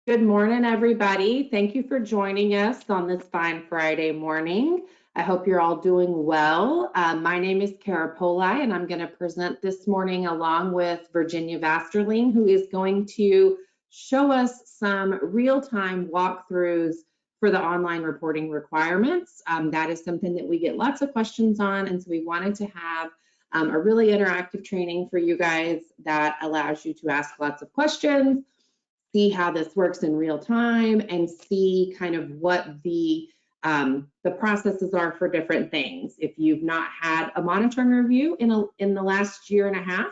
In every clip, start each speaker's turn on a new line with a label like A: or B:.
A: Good morning, everybody. Thank you for joining us on this fine Friday morning. I hope you're all doing well. My name is Kara Poli, and I'm going to present this morning along with Virginia Vasterling, who is going to show us some real-time walkthroughs for the online reporting requirements. That is something that we get lots of questions on, and so we wanted to have a really interactive training for you guys that allows you to ask lots of questions, see how this works in real time, and see kind of what the processes are for different things. If you've not had a monitoring review in the last year and a half,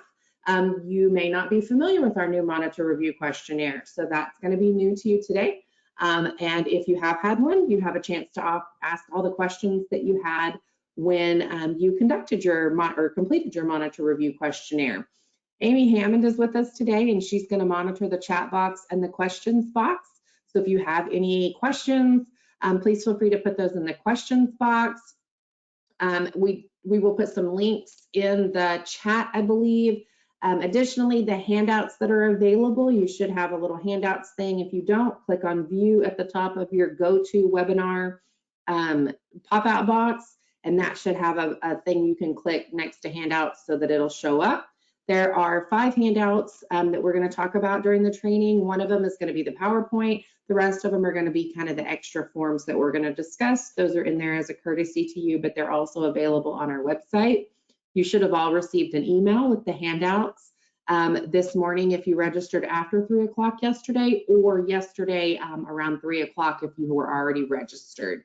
A: you may not be familiar with our new monitor review questionnaire. So that's going to be new to you today. And if you have had one, you have a chance to ask all the questions that you had when you conducted your or completed your monitor review questionnaire. Amy Hammond is with us today, and she's going to monitor the chat box and the questions box. So if you have any questions, please feel free to put those in the questions box. We will put some links in the chat, I believe. Additionally, the handouts that are available, you should have a little handouts thing. If you don't, click on view at the top of your go-to webinar pop-out box, and that should have a thing you can click next to handouts so that it'll show up. There are 5 handouts that we're going to talk about during the training. One of them is going to be the PowerPoint. The rest of them are going to be kind of the extra forms that we're going to discuss. Those are in there as a courtesy to you, but they're also available on our website. You should have all received an email with the handouts this morning if you registered after 3 o'clock yesterday, or yesterday around 3 o'clock if you were already registered.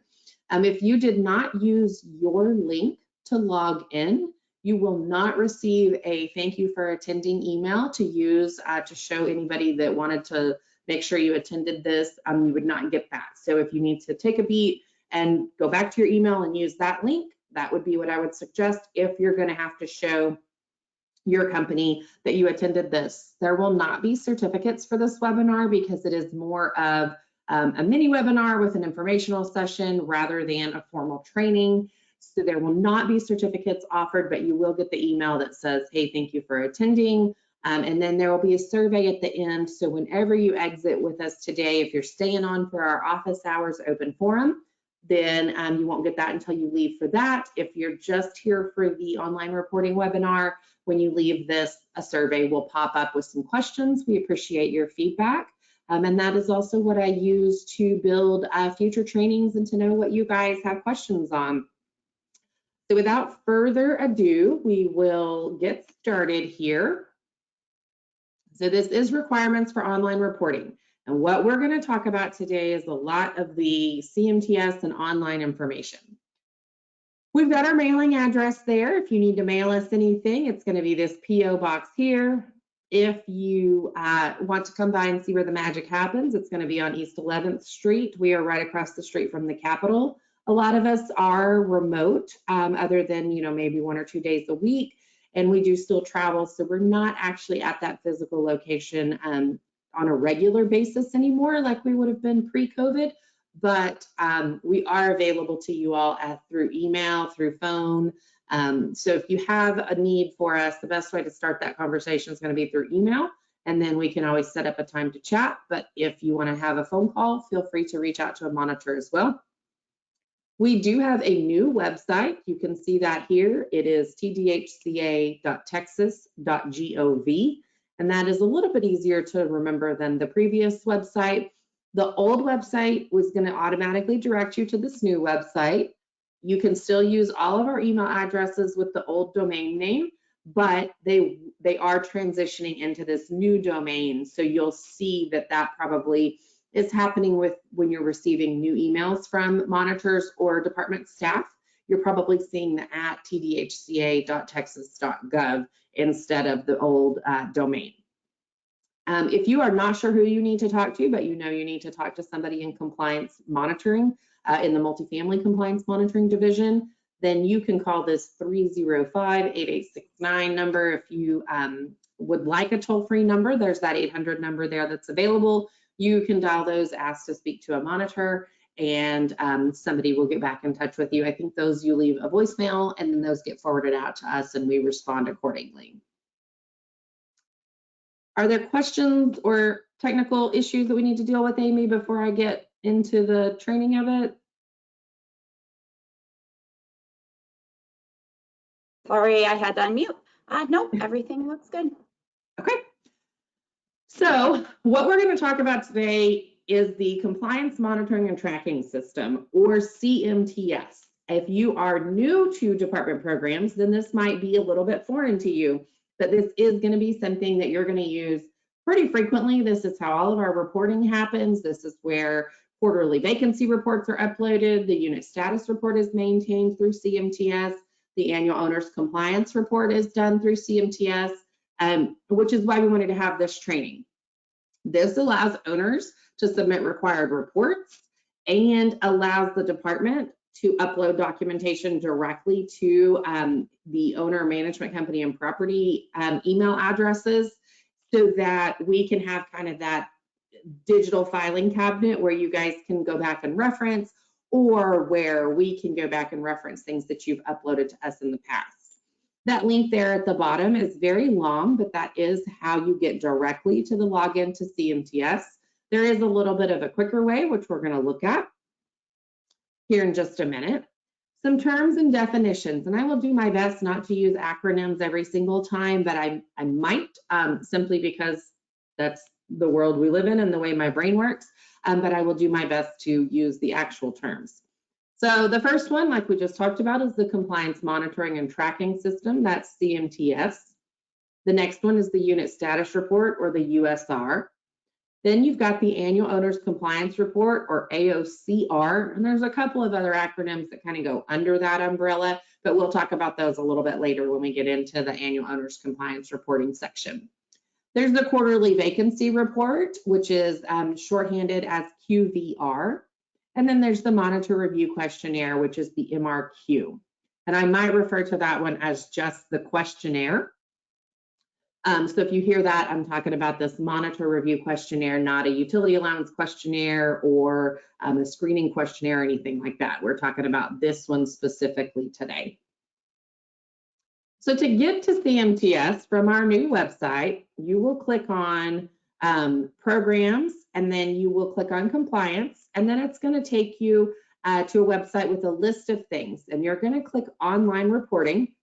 A: If you did not use your link to log in, you will not receive a thank you for attending email to use to show anybody that wanted to make sure you attended this. You would not get that. So if you need to take a beat and go back to your email and use that link, that would be what I would suggest if you're going to have to show your company that you attended this. There will not be certificates for this webinar because it is more of a mini webinar with an informational session rather than a formal training. So there will not be certificates offered, but you will get the email that says, hey, thank you for attending. And then there will be a survey at the end. So whenever you exit with us today, if you're staying on for our office hours open forum, then you won't get that until you leave for that. If you're just here for the online reporting webinar, when you leave this, a survey will pop up with some questions. We appreciate your feedback. And that is also what I use to build future trainings and to know what you guys have questions on. So without further ado, we will get started here. So this is requirements for online reporting. And what we're going to talk about today is a lot of the CMTS and online information. We've got our mailing address there. If you need to mail us anything, it's going to be this PO box here. If you want to come by and see where the magic happens, it's going to be on East 11th Street. We are right across the street from the Capitol. A lot of us are remote, other than, maybe 1 or 2 days a week, and we do still travel. So we're not actually at that physical location on a regular basis anymore, like we would have been pre-COVID. But we are available to you all through email, through phone. So if you have a need for us, the best way to start that conversation is going to be through email, and then we can always set up a time to chat. But if you want to have a phone call, feel free to reach out to a monitor as well. We do have a new website. You can see that here. It is tdhca.texas.gov, and that is a little bit easier to remember than the previous website. The old website was going to automatically direct you to this new website. You can still use all of our email addresses with the old domain name, but they are transitioning into this new domain. So you'll see that probably is happening when you're receiving new emails from monitors or department staff. You're probably seeing the at tdhca.texas.gov instead of the old domain. If you are not sure who you need to talk to, but you need to talk to somebody in compliance monitoring, in the multifamily compliance monitoring division, then you can call this 305-8869 number. If you would like a toll-free number, there's that 800 number there that's available. You can dial those, ask to speak to a monitor, and somebody will get back in touch with you. I think those you leave a voicemail, and then those get forwarded out to us, and we respond accordingly. Are there questions or technical issues that we need to deal with, Amy, before I get into the training of it?
B: Sorry, I had to unmute. Nope, everything looks good.
A: Okay. So what we're going to talk about today is the Compliance Monitoring and Tracking System, or CMTS. If you are new to department programs, then this might be a little bit foreign to you, but this is going to be something that you're going to use pretty frequently. This is how all of our reporting happens. This is where quarterly vacancy reports are uploaded. The unit status report is maintained through CMTS. The annual owner's compliance report is done through CMTS, which is why we wanted to have this training. This allows owners to submit required reports and allows the department to upload documentation directly to the owner, management company, and property email addresses, so that we can have kind of that digital filing cabinet where you guys can go back and reference, or where we can go back and reference things that you've uploaded to us in the past. That link there at the bottom is very long, but that is how you get directly to the login to CMTS. There is a little bit of a quicker way, which we're going to look at here in just a minute. Some terms and definitions, and I will do my best not to use acronyms every single time, but I might, simply because that's the world we live in and the way my brain works, but I will do my best to use the actual terms. So the first one, like we just talked about, is the Compliance Monitoring and Tracking System. That's CMTS. The next one is the Unit Status Report, or the USR. Then you've got the Annual Owner's Compliance Report, or AOCR, and there's a couple of other acronyms that kind of go under that umbrella, but we'll talk about those a little bit later when we get into the Annual Owner's Compliance Reporting section. There's the Quarterly Vacancy Report, which is shorthanded as QVR. And then there's the Monitor Review Questionnaire, which is the MRQ. And I might refer to that one as just the questionnaire. So if you hear that, I'm talking about this Monitor Review Questionnaire, not a utility allowance questionnaire or a screening questionnaire or anything like that. We're talking about this one specifically today. So to get to CMTS from our new website, you will click on Programs, and then you will click on Compliance, and then it's going to take you to a website with a list of things, and you're going to click Online Reporting,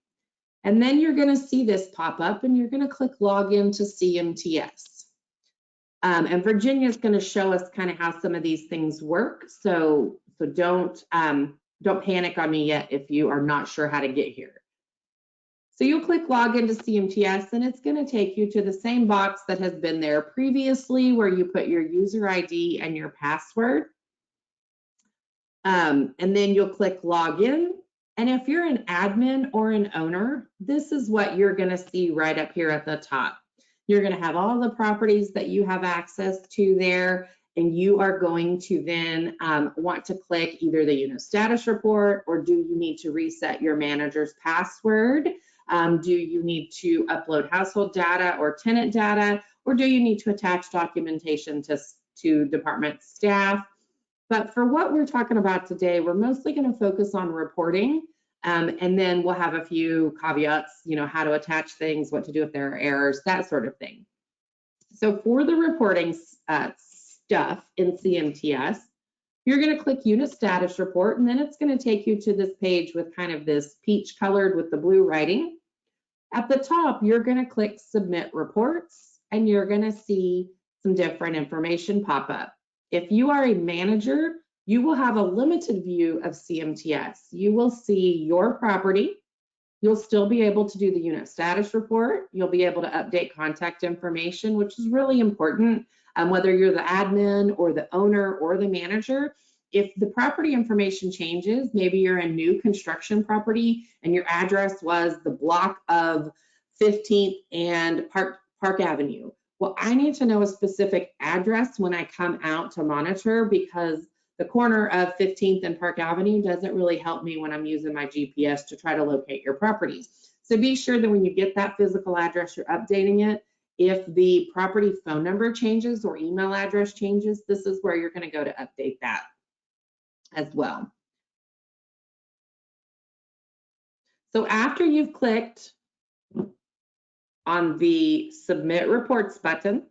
A: and then you're going to see this pop up, and you're going to click Login to CMTS. And Virginia's going to show us kind of how some of these things work, so don't panic on me yet if you are not sure how to get here. So you'll click Login to CMTS, and it's going to take you to the same box that has been there previously, where you put your user ID and your password. And then you'll click Login. And if you're an admin or an owner, this is what you're going to see right up here at the top. You're going to have all the properties that you have access to there, and you are going to then want to click either the unit status report, or do you need to reset your manager's password? Do you need to upload household data or tenant data, or do you need to attach documentation to department staff? But for what we're talking about today, we're mostly going to focus on reporting, and then we'll have a few caveats, how to attach things, what to do if there are errors, that sort of thing. So for the reporting stuff in CMTS, you're going to click Unit Status Report, and then it's going to take you to this page with kind of this peach colored with the blue writing. At the top, you're going to click Submit Reports, and you're going to see some different information pop up. If you are a manager, you will have a limited view of CMTS. You will see your property. You'll still be able to do the unit status report. You'll be able to update contact information, which is really important, whether you're the admin or the owner or the manager. If the property information changes, maybe you're a new construction property and your address was the block of 15th and Park Avenue. Well, I need to know a specific address when I come out to monitor, because the corner of 15th and Park Avenue doesn't really help me when I'm using my GPS to try to locate your properties. So be sure that when you get that physical address, you're updating it. If the property phone number changes or email address changes, this is where you're going to go to update that as well. So after you've clicked on the Submit Reports button,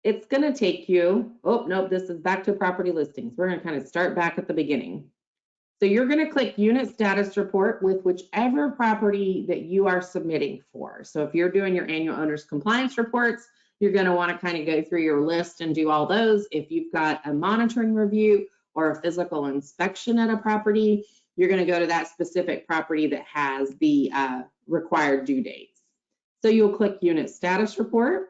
A: it's going to take you, oh, nope, this is back to property listings. We're going to kind of start back at the beginning. So you're going to click unit status report with whichever property that you are submitting for. So if you're doing your annual owner's compliance reports, you're going to want to kind of go through your list and do all those. If you've got a monitoring review or a physical inspection at a property, you're going to go to that specific property that has the required due dates. So you'll click unit status report,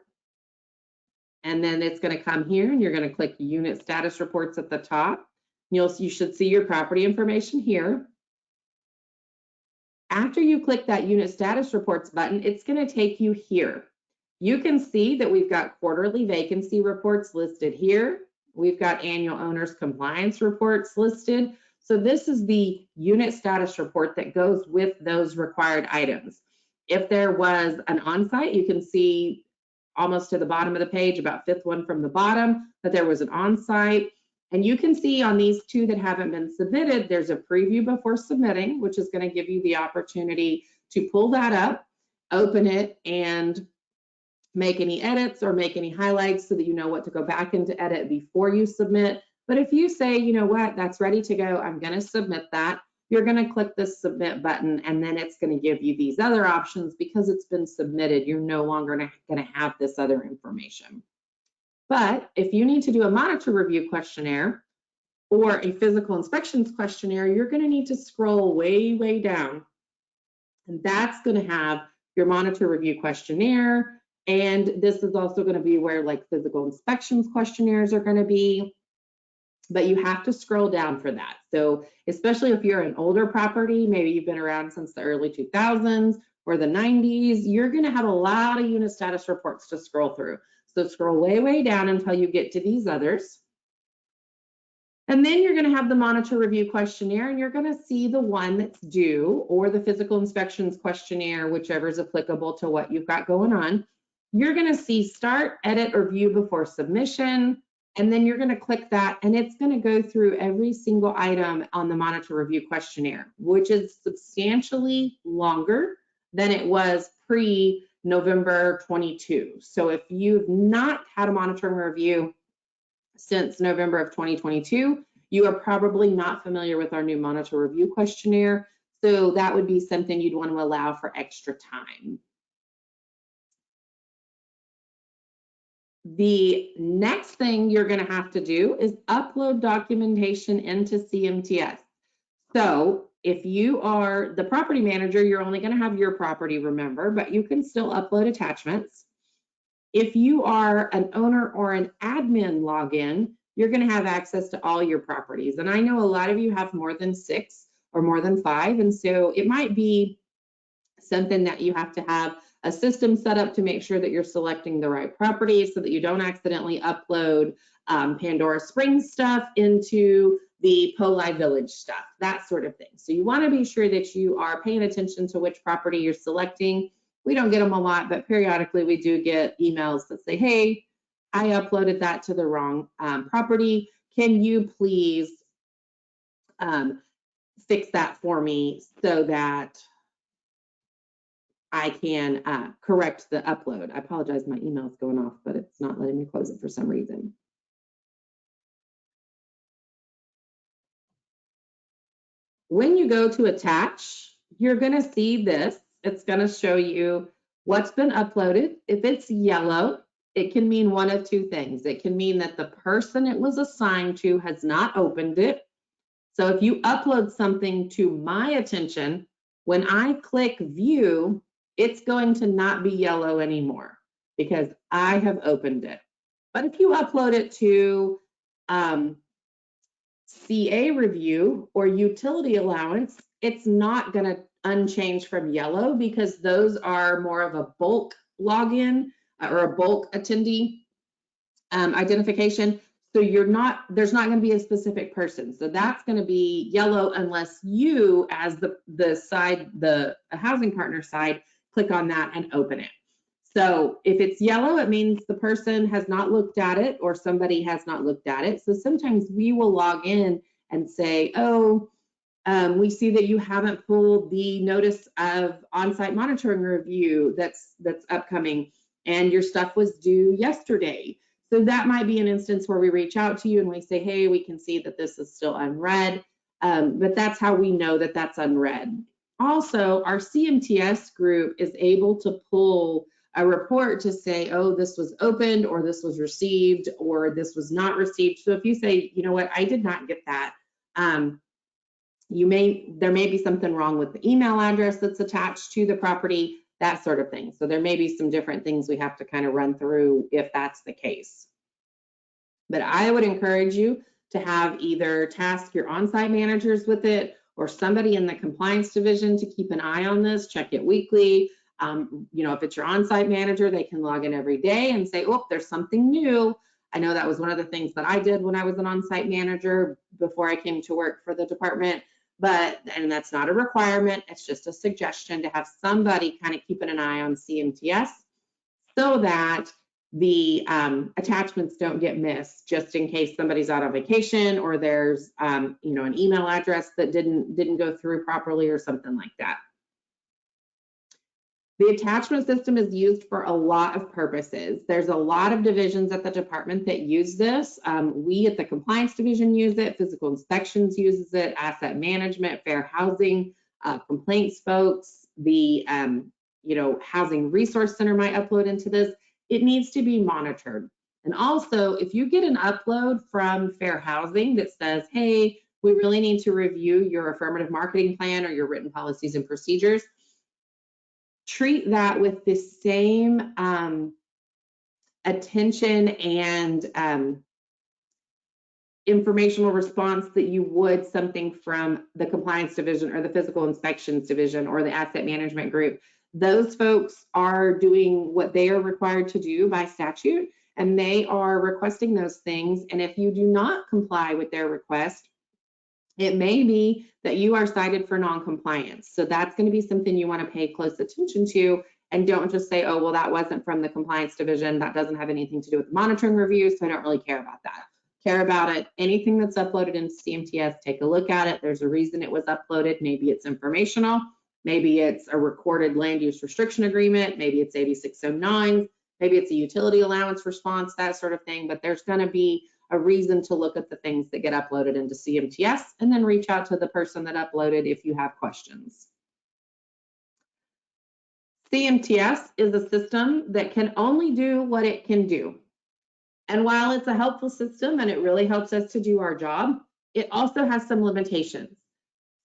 A: and then it's going to come here and you're going to click unit status reports at the top. You should see your property information here. After you click that unit status reports button, it's going to take you here. You can see that we've got quarterly vacancy reports listed here. We've got annual owner's compliance reports listed. So this is the unit status report that goes with those required items. If there was an on-site, you can see almost to the bottom of the page, about fifth one from the bottom, that there was an on-site. And you can see on these two that haven't been submitted, there's a preview before submitting, which is going to give you the opportunity to pull that up, open it, and make any edits or make any highlights so that you know what to go back into edit before you submit. But if you say, you know what, that's ready to go, I'm going to submit that, you're going to click the submit button, and then it's going to give you these other options. Because it's been submitted, you're no longer going to have this other information. But if you need to do a monitor review questionnaire or a physical inspections questionnaire, you're going to need to scroll way, way down. And that's going to have your monitor review questionnaire. And this is also going to be where like physical inspections questionnaires are going to be. But you have to scroll down for that. So especially if you're an older property, maybe you've been around since the early 2000s or the 90s, you're going to have a lot of unit status reports to scroll through. So scroll way, way down until you get to these others. And then you're going to have the monitor review questionnaire, and you're going to see the one that's due, or the physical inspections questionnaire, whichever is applicable to what you've got going on. You're going to see start, edit, or view before submission. And then you're going to click that, and it's going to go through every single item on the monitor review questionnaire, which is substantially longer than it was pre-November 22. So if you've not had a monitoring review since November of 2022, you are probably not familiar with our new monitor review questionnaire. So that would be something you'd want to allow for extra time. The next thing you're going to have to do is upload documentation into CMTS. So if you are the property manager, you're only going to have your property, remember, but you can still upload attachments. If you are an owner or an admin login, you're going to have access to all your properties. And I know a lot of you have more than 6 or more than 5. And so it might be something that you have to have a system set up to make sure that you're selecting the right property so that you don't accidentally upload Pandora Springs stuff into the Poli Village stuff, that sort of thing. So you want to be sure that you are paying attention to which property you're selecting. We don't get them a lot, but periodically we do get emails that say, hey, I uploaded that to the wrong property. Can you please fix that for me so that I can correct the upload? I apologize, my email's going off, but it's not letting me close it for some reason. When you go to attach, you're going to see this. It's going to show you what's been uploaded. If it's yellow, it can mean one of 2 things. It can mean that the person it was assigned to has not opened it. So if you upload something to my attention, when I click view, it's going to not be yellow anymore because I have opened it. But if you upload it to CA review or utility allowance, it's not going to unchange from yellow because those are more of a bulk login or a bulk attendee identification. So there's not going to be a specific person. So that's going to be yellow unless you, as the housing partner side, click on that and open it. So if it's yellow, it means the person has not looked at it or somebody has not looked at it. So sometimes we will log in and say, oh, we see that you haven't pulled the notice of on-site monitoring review that's upcoming, and your stuff was due yesterday. So that might be an instance where we reach out to you and we say, hey, we can see that this is still unread, but that's how we know that that's unread. Also, our CMTS group is able to pull a report to say, oh, this was opened, or this was received, or this was not received. So if you say, you know what, I did not get that, there may be something wrong with the email address that's attached to the property, that sort of thing. So there may be some different things we have to kind of run through if that's the case. But I would encourage you to have either task your on-site managers with it, or somebody in the compliance division to keep an eye on this, check it weekly. If it's your on-site manager, they can log in every day and say, oh, there's something new. I know that was one of the things that I did when I was an on-site manager before I came to work for the department. And that's not a requirement, it's just a suggestion to have somebody kind of keeping an eye on CMTS so that the attachments don't get missed, just in case somebody's out on vacation, or there's an email address that didn't go through properly or something like that. The attachment system is used for a lot of purposes. There's a lot of divisions at the department that use this. We at the compliance division use it, physical inspections uses it, asset management, fair housing, complaints folks, the housing resource center might upload into this. It needs to be monitored. And also, if you get an upload from fair housing that says, hey, we really need to review your affirmative marketing plan or your written policies and procedures, treat that with the same attention and informational response that you would something from the compliance division or the physical inspections division or the asset management group. Those folks are doing what they are required to do by statute, and they are requesting those things. And if you do not comply with their request, it may be that you are cited for non-compliance. So that's going to be something you want to pay close attention to, and don't just say, oh, well, that wasn't from the compliance division. That doesn't have anything to do with monitoring reviews, so I don't really care about that. Care about it. Anything that's uploaded into CMTS, take a look at it. There's a reason it was uploaded. Maybe it's informational. Maybe it's a recorded land use restriction agreement. Maybe it's 8609. Maybe it's a utility allowance response, that sort of thing. But there's going to be a reason to look at the things that get uploaded into CMTS, and then reach out to the person that uploaded if you have questions. CMTS is a system that can only do what it can do. And while it's a helpful system and it really helps us to do our job, it also has some limitations.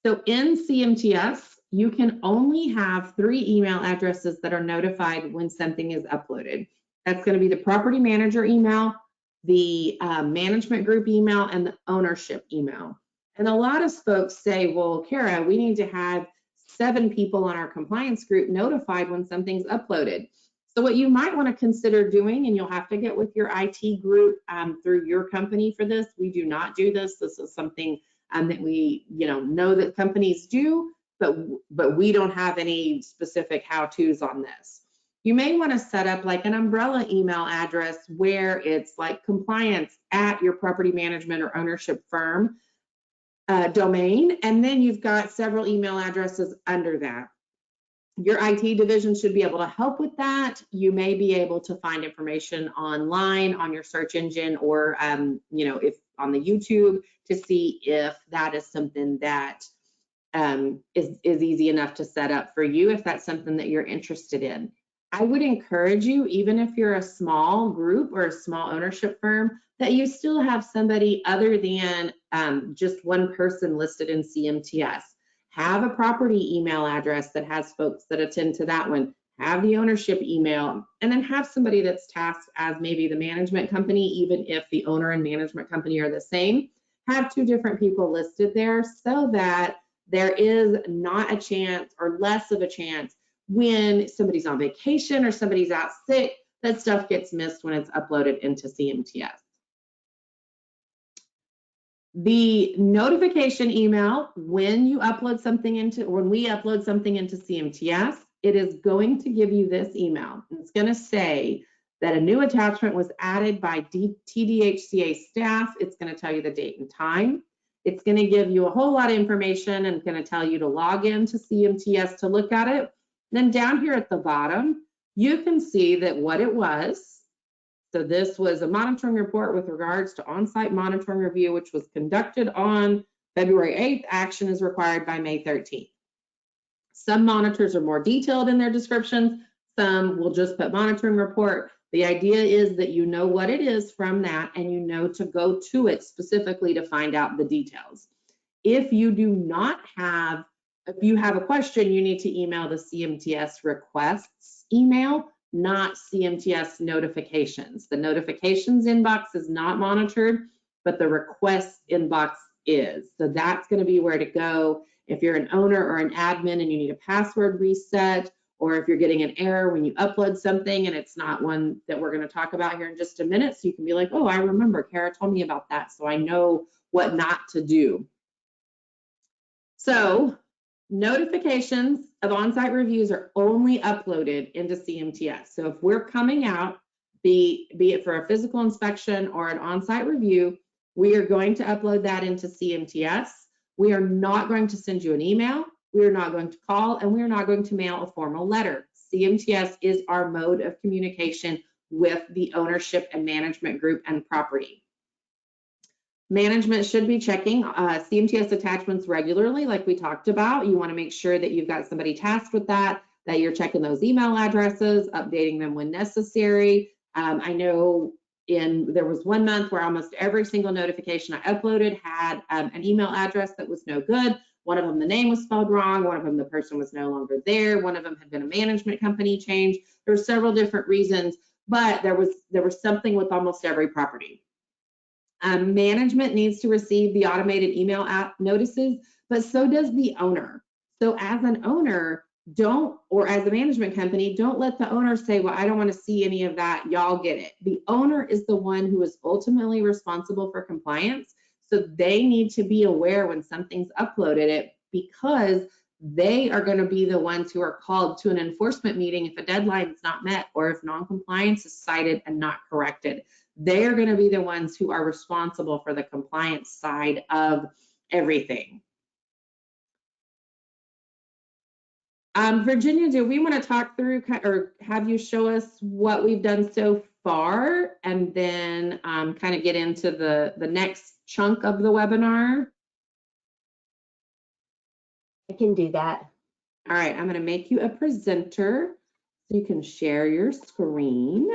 A: So in CMTS, you can only have 3 email addresses that are notified when something is uploaded. That's going to be the property manager email, the management group email, and the ownership email. And a lot of folks say, well, Kara, we need to have 7 people on our compliance group notified when something's uploaded. So what you might want to consider doing, and you'll have to get with your IT group through your company for this. We do not do this. This is something that we know that companies do, but we don't have any specific how-tos on this. You may want to set up like an umbrella email address where it's like compliance at your property management or ownership firm domain, and then you've got several email addresses under that. Your IT division should be able to help with that. You may be able to find information online on your search engine, or if on the YouTube, to see if that is something that is easy enough to set up for you, if that's something that you're interested in. I would encourage you, even if you're a small group or a small ownership firm, that you still have somebody other than just one person listed in CMTS. Have a property email address that has folks that attend to that one. Have the ownership email, and then have somebody that's tasked as maybe the management company, even if the owner and management company are the same. Have 2 different people listed there so that there is not a chance, or less of a chance, when somebody's on vacation or somebody's out sick, that stuff gets missed when it's uploaded into CMTS. The notification email, when we upload something into CMTS, it is going to give you this email. It's going to say that a new attachment was added by TDHCA staff. It's going to tell you the date and time. It's going to give you a whole lot of information, and it's going to tell you to log into CMTS to look at it. Then down here at the bottom, you can see that what it was, So this was a monitoring report with regards to on-site monitoring review, which was conducted on February 8th. Action is required by May 13th. Some monitors are more detailed in their descriptions. Some will just put monitoring report. The idea is that you know what it is from that, and you know to go to it specifically to find out the details. If you do not have, if you have a question, you need to email the CMTS requests email, not CMTS notifications. The notifications inbox is not monitored, but the request inbox is. So that's going to be where to go if you're an owner or an admin and you need a password reset, or if you're getting an error when you upload something and it's not one that we're going to talk about here in just a minute. So you can be like, oh, I remember Kara told me about that, so I know what not to do. So notifications of on-site reviews are only uploaded into CMTS. So if we're coming out, be it for a physical inspection or an on-site review, we are going to upload that into CMTS. We are not going to send you an email. We are not going to call, and we are not going to mail a formal letter. CMTS is our mode of communication with the ownership and management group and property. Management should be checking CMTS attachments regularly, like we talked about. You want to make sure that you've got somebody tasked with that you're checking those email addresses, updating them when necessary. I know there was 1 month where almost every single notification I uploaded had an email address that was no good. One of them, the name was spelled wrong. One of them, the person was no longer there. One of them had been a management company change. There were several different reasons, but there was something with almost every property. Management needs to receive the automated email app notices, but so does the owner. So as an owner, or as a management company, don't let the owner say, well, I don't want to see any of that. Y'all get it. The owner is the one who is ultimately responsible for compliance. So they need to be aware when something's uploaded it, because they are going to be the ones who are called to an enforcement meeting if a deadline is not met or if non-compliance is cited and not corrected. They are going to be the ones who are responsible for the compliance side of everything. Virginia, do we want to talk through or have you show us what we've done so far, and then kind of get into the next chunk of the webinar?
C: I can do that.
A: All right, I'm going to make you a presenter so you can share your screen.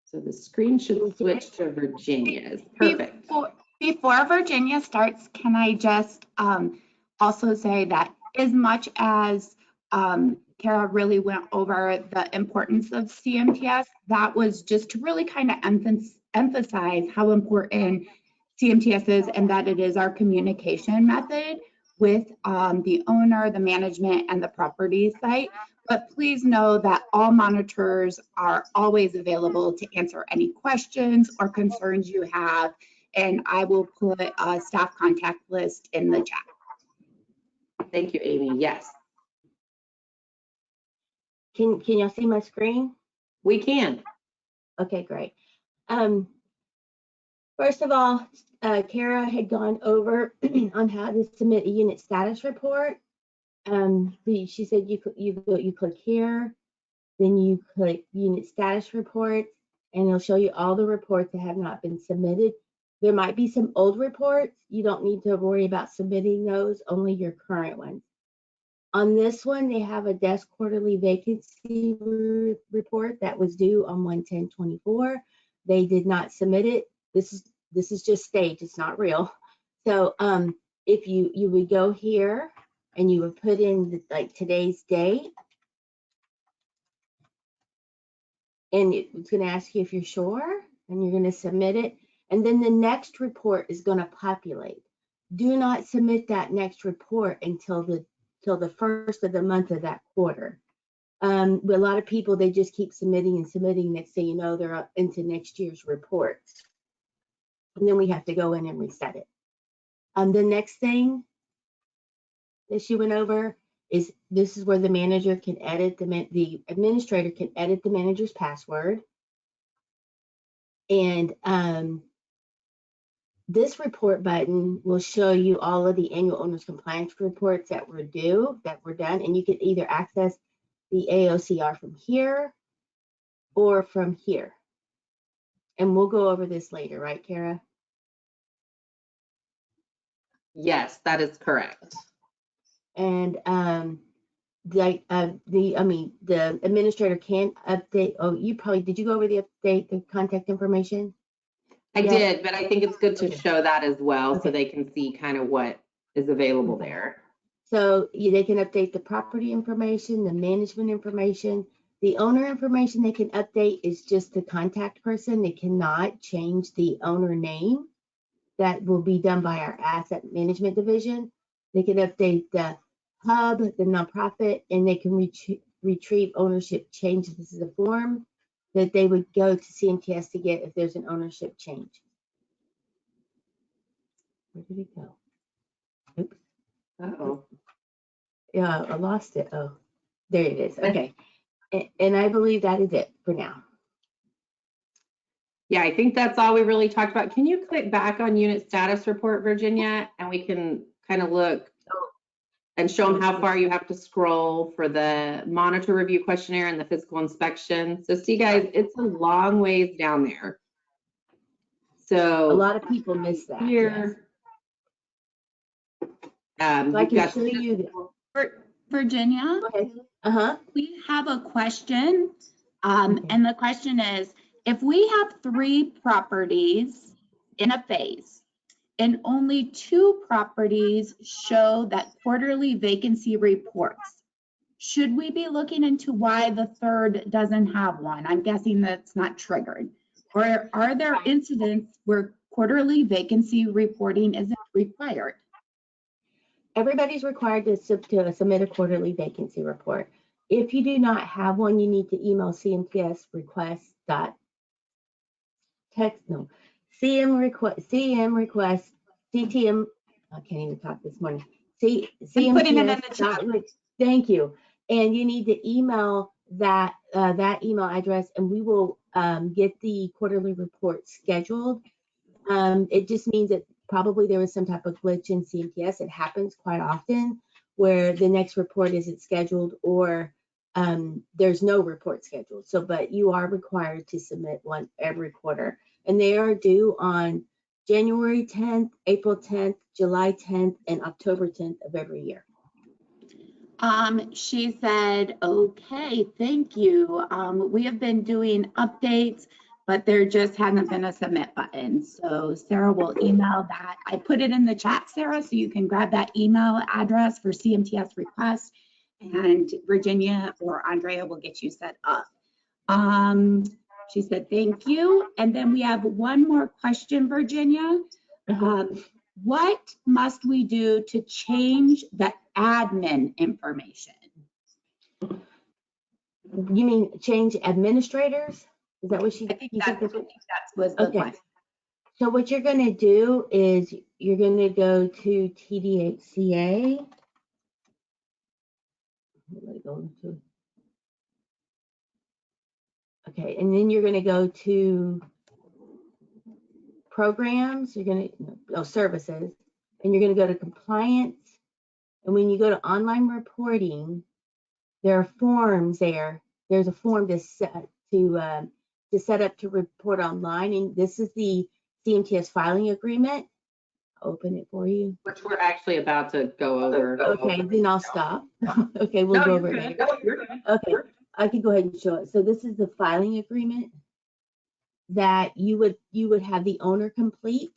A: So the screen should switch to Virginia's. Perfect.
B: Before Virginia starts, can I just also say that as much as Kara really went over the importance of CMTS, that was just to really kind of emphasize how important CMTS is, and that it is our communication method with the owner, the management, and the property site. But please know that all monitors are always available to answer any questions or concerns you have, and I will put a staff contact list in the chat.
A: Thank you, Amy. Yes.
C: Can y'all see my screen?
A: We can.
C: Okay, great. First of all, Kara had gone over on how to submit a unit status report. She said you click here, then you click unit status report, and it'll show you all the reports that have not been submitted. There might be some old reports. You don't need to worry about submitting those, only your current ones. On this one, they have a desk quarterly vacancy report that was due on 1/10/24. They did not submit it. This is just staged, it's not real. So if you would go here and you would put in like today's date, and it's going to ask you if you're sure, and you're going to submit it, and then the next report is going to populate. Do not submit that next report until the first of the month of that quarter. A lot of people, they just keep submitting and submitting. Next thing you know, they're up into next year's reports, and then we have to go in and reset it. The next thing that she went over is this is where the manager can edit, the administrator can edit the manager's password. And this report button will show you all of the annual owner's compliance reports that were done, and you can either access the AOCR from here or from here. And we'll go over this later, right, Kara?
A: Yes, that is correct.
C: And the administrator can update. Oh, did you go over the contact information?
A: I
C: Yeah.
A: did, but I think it's good to
C: Okay.
A: show that as well, so
C: Okay.
A: they can see kind of what is available there.
C: So they can update the property information, the management information. The owner information they can update is just the contact person. They cannot change the owner name. That will be done by our asset management division. They can update the hub, the nonprofit, and they can retrieve ownership changes. This is a form that they would go to CMTS to get if there's an ownership change. Where did it go? Oops.
A: Uh-oh.
C: Yeah, I lost it. Oh, there it is. Okay. And I believe that is it for now.
A: Yeah, I think that's all we really talked about. Can you click back on unit status report, Virginia, and we can kind of look and show them how far you have to scroll for the monitor review questionnaire and the physical inspection. So see, guys, it's a long ways down there. So
C: A lot of people miss that.
A: here,
C: So I can show you.
B: Virginia, we have a question.
C: Okay.
B: And the question is, if we have 3 properties in a phase and only 2 properties show that quarterly vacancy reports, should we be looking into why the third doesn't have one? I'm guessing that's not triggered. Or are there incidents where quarterly vacancy reporting isn't required?
C: Everybody's required to submit a quarterly vacancy report. If you do not have one, you need to email CMTS CTM, I can't even talk this morning.
B: I'm putting it in the chat.
C: Thank you. And you need to email that email address, and we will get the quarterly report scheduled. It just means that probably there was some type of glitch in CMTS. It happens quite often where the next report isn't scheduled or there's no report scheduled. So, but you are required to submit one every quarter. And they are due on January 10th, April 10th, July 10th, and October 10th of every year.
B: She said, okay, thank you. We have been doing updates, but there just hasn't been a submit button. So Sarah will email that. I put it in the chat, Sarah, so you can grab that email address for CMTS request, and Virginia or Andrea will get you set up. She said, thank you. And then we have one more question, Virginia. What must we do to change the admin information?
C: You mean change administrators? Is that what she?
B: I think that was the question.
C: So what you're going to do is you're going to go to TDHCA. Okay, and then you're going to go to programs. You're going to services, and you're going to go to compliance. And when you go to online reporting, there are forms there. There's a form to set up to report online, and this is the CMTS filing agreement. I'll open it for you.
A: Which we're actually about to go over.
C: Okay, then I'll stop. Okay, we'll go over it later. Okay, I can go ahead and show it. So this is the filing agreement that you would have the owner complete.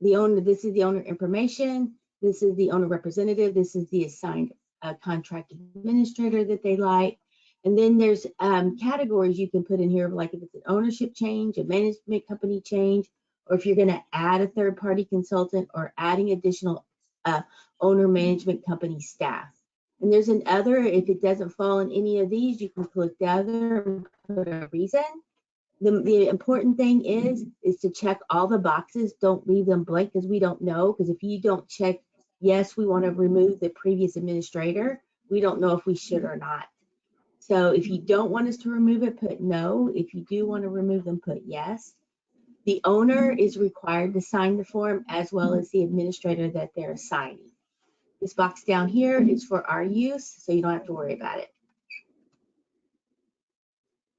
C: The owner, this is the owner information. This is the owner representative. This is the assigned contract administrator that they like. And then there's categories you can put in here, like if it's an ownership change, a management company change, or if you're going to add a third-party consultant or adding additional owner management company staff. And there's an other, if it doesn't fall in any of these, you can click the other and put a reason. The important thing is to check all the boxes. Don't leave them blank because we don't know. Because if you don't check, yes, we want to remove the previous administrator, we don't know if we should or not. So if you don't want us to remove it, put no. If you do want to remove them, put yes. The owner is required to sign the form as well as the administrator that they're assigning. This box down here is for our use, so you don't have to worry about it.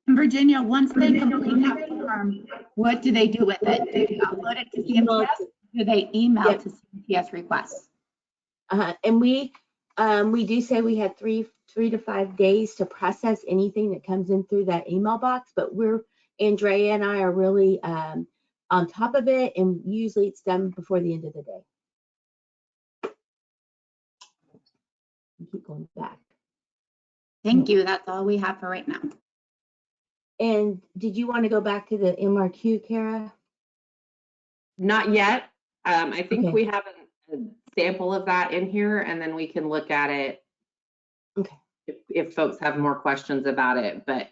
B: Virginia, once they complete that form, what do they do with it? Do they upload it to CMTS? Do they email
C: Yep.
B: to CMTS requests?
C: And we do say we have three to 5 days to process anything that comes in through that email box, but Andrea and I are really on top of it, and usually it's done before the end of the day. Keep going back.
B: Thank you. That's all we have for right now.
C: And did you want to go back to the MRQ, Kara?
A: Not yet. I think
C: Okay.
A: we have a sample of that in here, and then we can look at it.
C: Okay.
A: If folks have more questions about it, but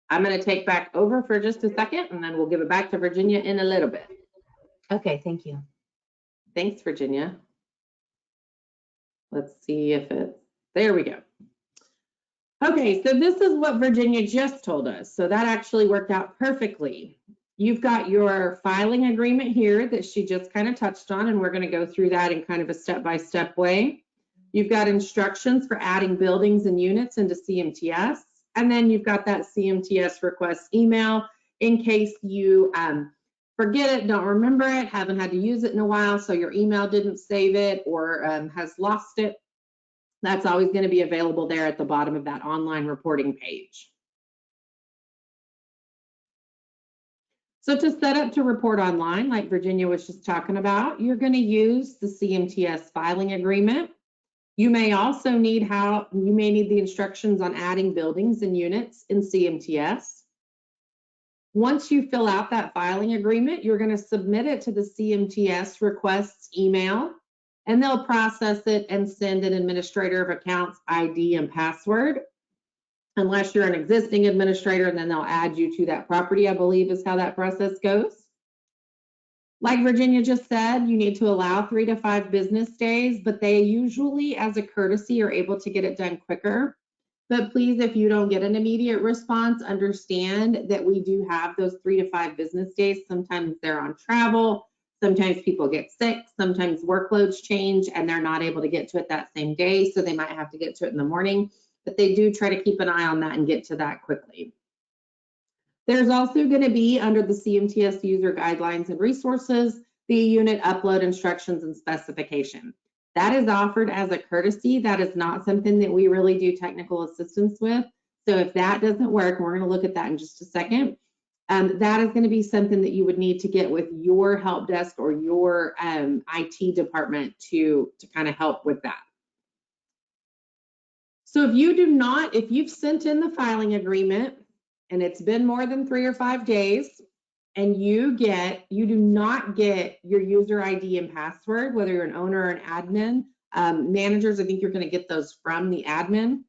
A: I'm going to take back over for just a second, and then we'll give it back to Virginia in a little bit.
C: Okay, thank you.
A: Thanks, Virginia. Let's see if it's, there we go. Okay, so this is what Virginia just told us. So that actually worked out perfectly. You've got your filing agreement here that she just kind of touched on, and we're going to go through that in kind of a step-by-step way. You've got instructions for adding buildings and units into CMTS, and then you've got that CMTS request email in case you forget it, don't remember it, haven't had to use it in a while, so your email didn't save it or has lost it. That's always going to be available there at the bottom of that online reporting page. So to set up to report online, like Virginia was just talking about, you're going to use the CMTS filing agreement. You may also need the instructions on adding buildings and units in CMTS. Once you fill out that filing agreement, you're going to submit it to the CMTS requests email, and they'll process it and send an administrator of accounts ID and password. Unless you're an existing administrator, and then they'll add you to that property, I believe is how that process goes. Like Virginia just said, you need to allow 3 to 5 business days, but they usually, as a courtesy, are able to get it done quicker. But please, if you don't get an immediate response, understand that we do have those 3 to 5 business days. Sometimes they're on travel, sometimes people get sick, sometimes workloads change, and they're not able to get to it that same day, so they might have to get to it in the morning. But they do try to keep an eye on that and get to that quickly. There's also going to be, under the CMTS user guidelines and resources, the unit upload instructions and specification. That is offered as a courtesy. That is not something that we really do technical assistance with. So if that doesn't work, we're going to look at that in just a second. That is going to be something that you would need to get with your help desk or your IT department to kind of help with that. So if you've sent in the filing agreement and it's been more than 3 or 5 days and you do not get your user ID and password, whether you're an owner or an admin, managers, I think you're going to get those from the admin,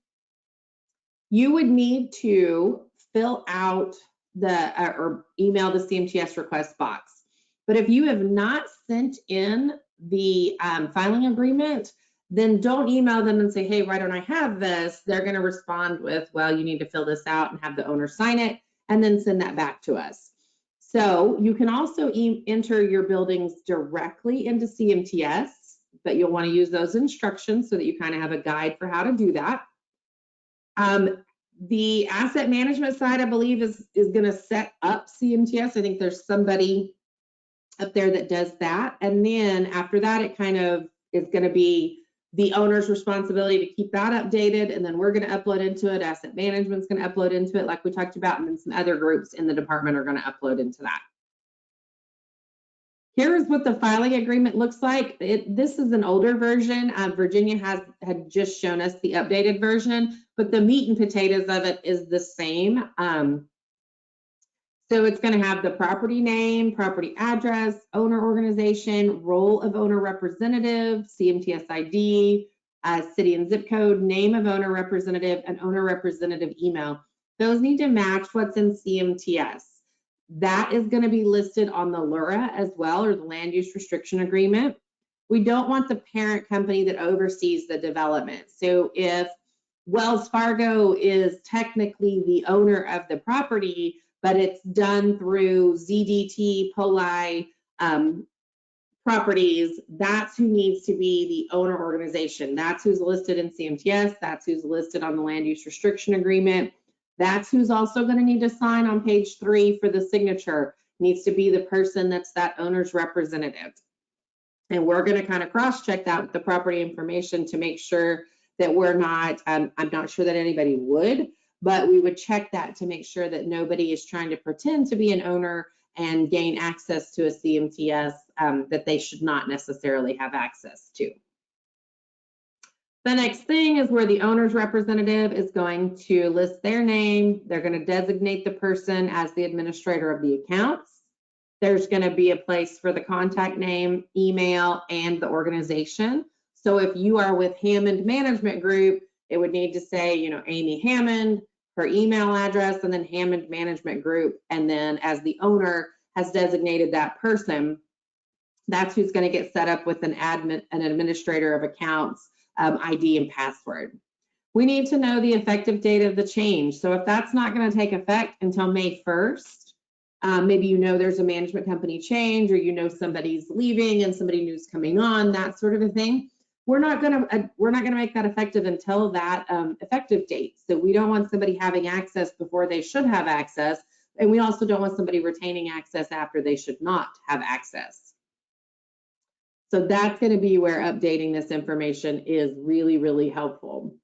A: you would need to fill out or email the CMTS request box. But if you have not sent in the filing agreement, then don't email them and say, hey, why don't I have this? They're going to respond with, well, you need to fill this out and have the owner sign it and then send that back to us. So you can also enter your buildings directly into CMTS, but you'll want to use those instructions so that you kind of have a guide for how to do that. The asset management side, I believe, is going to set up CMTS. I think there's somebody up there that does that. And then after that, it kind of is going to be the owner's responsibility to keep that updated. And then we're going to upload into it. Asset management's going to upload into it like we talked about. And then some other groups in the department are going to upload into that. Here's what the filing agreement looks like. This is an older version. Virginia had just shown us the updated version, but the meat and potatoes of it is the same. So it's going to have the property name, property address, owner organization, role of owner representative, CMTS ID, city and zip code, name of owner representative, and owner representative email. Those need to match what's in CMTS. That is going to be listed on the LURA as well, or the land use restriction agreement. We don't want the parent company that oversees the development. So if Wells Fargo is technically the owner of the property, but it's done through ZDT, Poli, properties, that's who needs to be the owner organization. That's who's listed in CMTS. That's who's listed on the land use restriction agreement. That's who's also going to need to sign on page 3 for the signature. Needs to be the person that's that owner's representative. And we're going to kind of cross-check that with the property information to make sure that we're not, I'm not sure that anybody would, but we would check that to make sure that nobody is trying to pretend to be an owner and gain access to a CMTS that they should not necessarily have access to. The next thing is where the owner's representative is going to list their name. They're going to designate the person as the administrator of the accounts. There's going to be a place for the contact name, email, and the organization. So if you are with Hammond Management Group, it would need to say, you know, Amy Hammond, her email address, and then Hammond Management Group. And then as the owner has designated that person, that's who's going to get set up with an administrator of accounts, ID and password. We need to know the effective date of the change. So if that's not going to take effect until May 1st, maybe you know there's a management company change, or you know somebody's leaving and somebody new's coming on, that sort of a thing. We're not going to make that effective until that effective date. So we don't want somebody having access before they should have access, and we also don't want somebody retaining access after they should not have access. So that's going to be where updating this information is really, really helpful.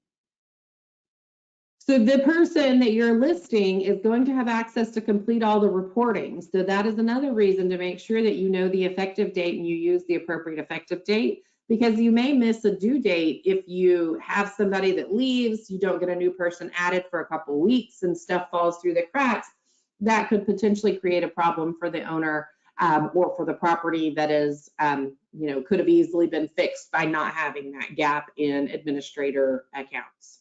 A: So the person that you're listing is going to have access to complete all the reporting. So that is another reason to make sure that you know the effective date and you use the appropriate effective date, because you may miss a due date if you have somebody that leaves, you don't get a new person added for a couple of weeks and stuff falls through the cracks. That could potentially create a problem for the owner or for the property that is, you know, could have easily been fixed by not having that gap in administrator accounts.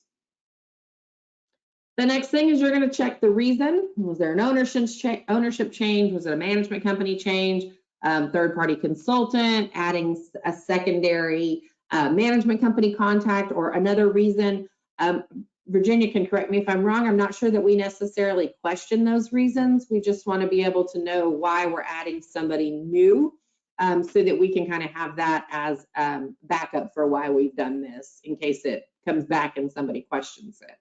A: The next thing is you're going to check the reason. Was there an ownership change? Was it a management company change? Third-party consultant, adding a secondary management company contact, or another reason. Virginia can correct me if I'm wrong. I'm not sure that we necessarily question those reasons. We just want to be able to know why we're adding somebody new, so that we can kind of have that as backup for why we've done this in case it comes back and somebody questions it.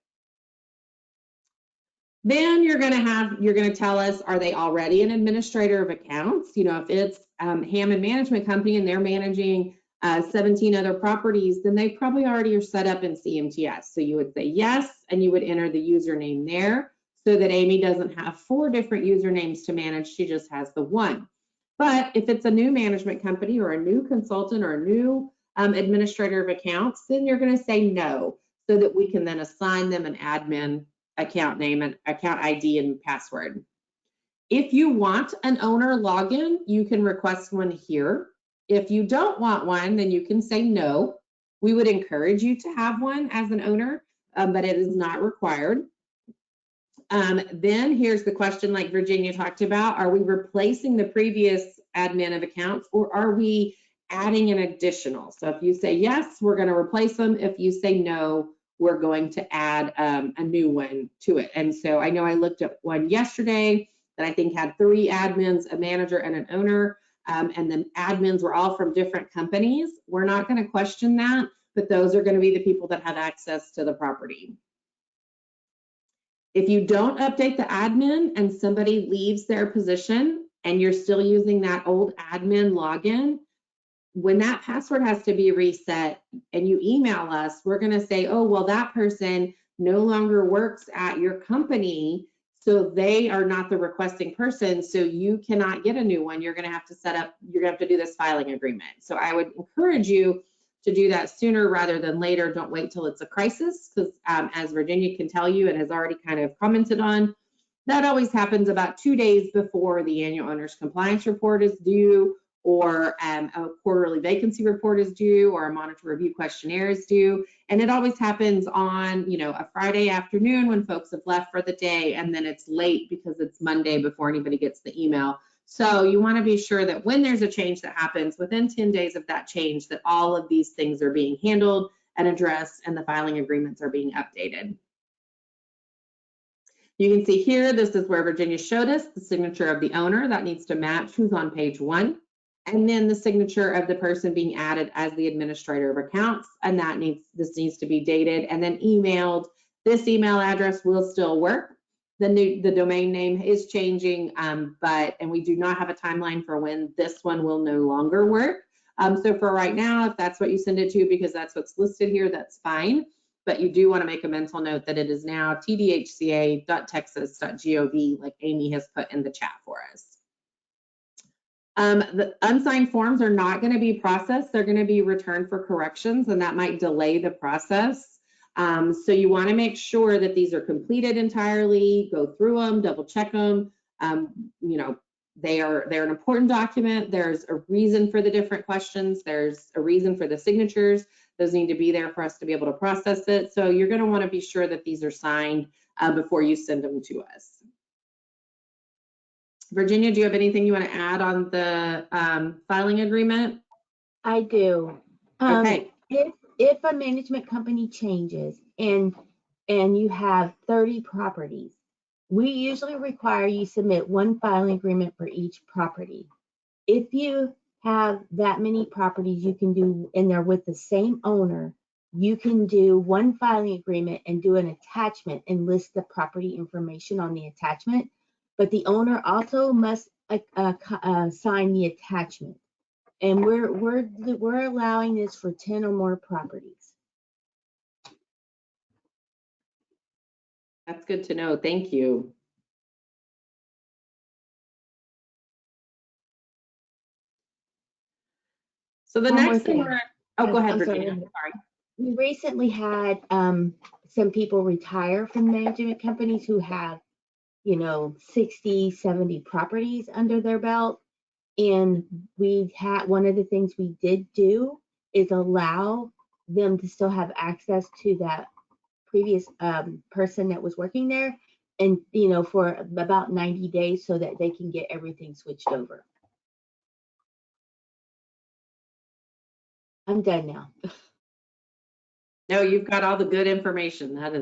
A: Then you're going to tell us, are they already an administrator of accounts? You know, if it's Hammond Management Company and they're managing 17 other properties, then they probably already are set up in CMTS. So you would say yes, and you would enter the username there so that Amy doesn't have 4 different usernames to manage. She just has the one. But if it's a new management company or a new consultant or a new administrator of accounts, then you're going to say no, so that we can then assign them an admin account name and account ID and password. If you want an owner login, you can request one here. If you don't want one, then you can say no. We would encourage you to have one as an owner, but it is not required. Then here's the question, like Virginia talked about, are we replacing the previous admin of accounts, or are we adding an additional? So if you say yes, we're going to replace them. If you say no, we're going to add a new one to it. And so I know I looked at one yesterday that I think had 3 admins, a manager, and an owner, and the admins were all from different companies. We're not going to question that, but those are going to be the people that have access to the property. If you don't update the admin and somebody leaves their position and you're still using that old admin login, when that password has to be reset and you email us, we're going to say, oh, well, that person no longer works at your company, so they are not the requesting person, so you cannot get a new one. You're going to have to set up, you're going to have to do this filing agreement. So I would encourage you to do that sooner rather than later. Don't wait till it's a crisis, because as Virginia can tell you and has already kind of commented on, that always happens about 2 days before the annual owner's compliance report is due, or a quarterly vacancy report is due, or a monitor review questionnaire is due. And it always happens on, you know, a Friday afternoon when folks have left for the day, and then it's late because it's Monday before anybody gets the email. So you want to be sure that when there's a change that happens, within 10 days of that change, that all of these things are being handled and addressed and the filing agreements are being updated. You can see here, this is where Virginia showed us the signature of the owner. That needs to match who's on page 1. And then the signature of the person being added as the administrator of accounts. And this needs to be dated and then emailed. This email address will still work. The domain name is changing, and we do not have a timeline for when this one will no longer work. So for right now, if that's what you send it to, because that's what's listed here, that's fine. But you do want to make a mental note that it is now tdhca.texas.gov, like Amy has put in the chat for us. The unsigned forms are not going to be processed. They're going to be returned for corrections, and that might delay the process. So you want to make sure that these are completed entirely, go through them, double check them. You know, they're an important document. There's a reason for the different questions. There's a reason for the signatures. Those need to be there for us to be able to process it. So you're going to want to be sure that these are signed before you send them to us. Virginia, do you have anything you want to add on the filing agreement?
C: I do.
A: Okay.
C: If a management company changes and you have 30 properties, we usually require you submit one filing agreement for each property. If you have that many properties, you can do, and they're with the same owner, you can do one filing agreement and do an attachment and list the property information on the attachment. But the owner also must sign the attachment. And we're allowing this for 10 or more properties.
A: That's good to know. Thank you. So the next thing go ahead, Virginia. Sorry.
C: We recently had some people retire from management companies who have, 60, 70 properties under their belt. And one of the things we did do is allow them to still have access to that previous person that was working there, and for about 90 days so that they can get everything switched over. I'm done now.
A: No, you've got all the good information. That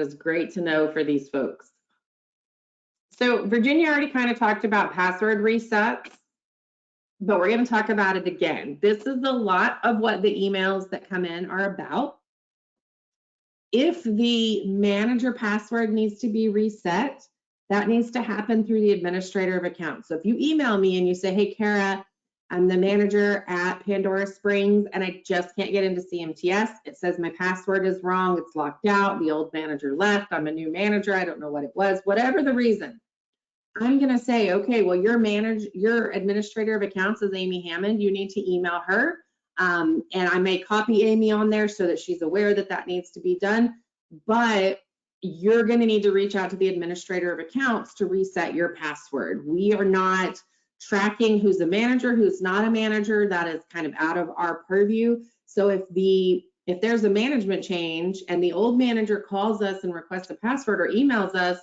A: is great to know for these folks. So Virginia already kind of talked about password resets, but we're going to talk about it again. This is a lot of what the emails that come in are about. If the manager password needs to be reset, that needs to happen through the administrator of accounts. So if you email me and you say, hey, Kara, I'm the manager at Pandora Springs and I just can't get into CMTS. It says my password is wrong. It's locked out. The old manager left. I'm a new manager. I don't know what it was. Whatever the reason, I'm going to say, okay, well, your administrator of accounts is Amy Hammond. You need to email her. And I may copy Amy on there so that she's aware that that needs to be done. But you're going to need to reach out to the administrator of accounts to reset your password. We are not tracking who's a manager, who's not a manager. That is kind of out of our purview. So if there's a management change and the old manager calls us and requests a password or emails us,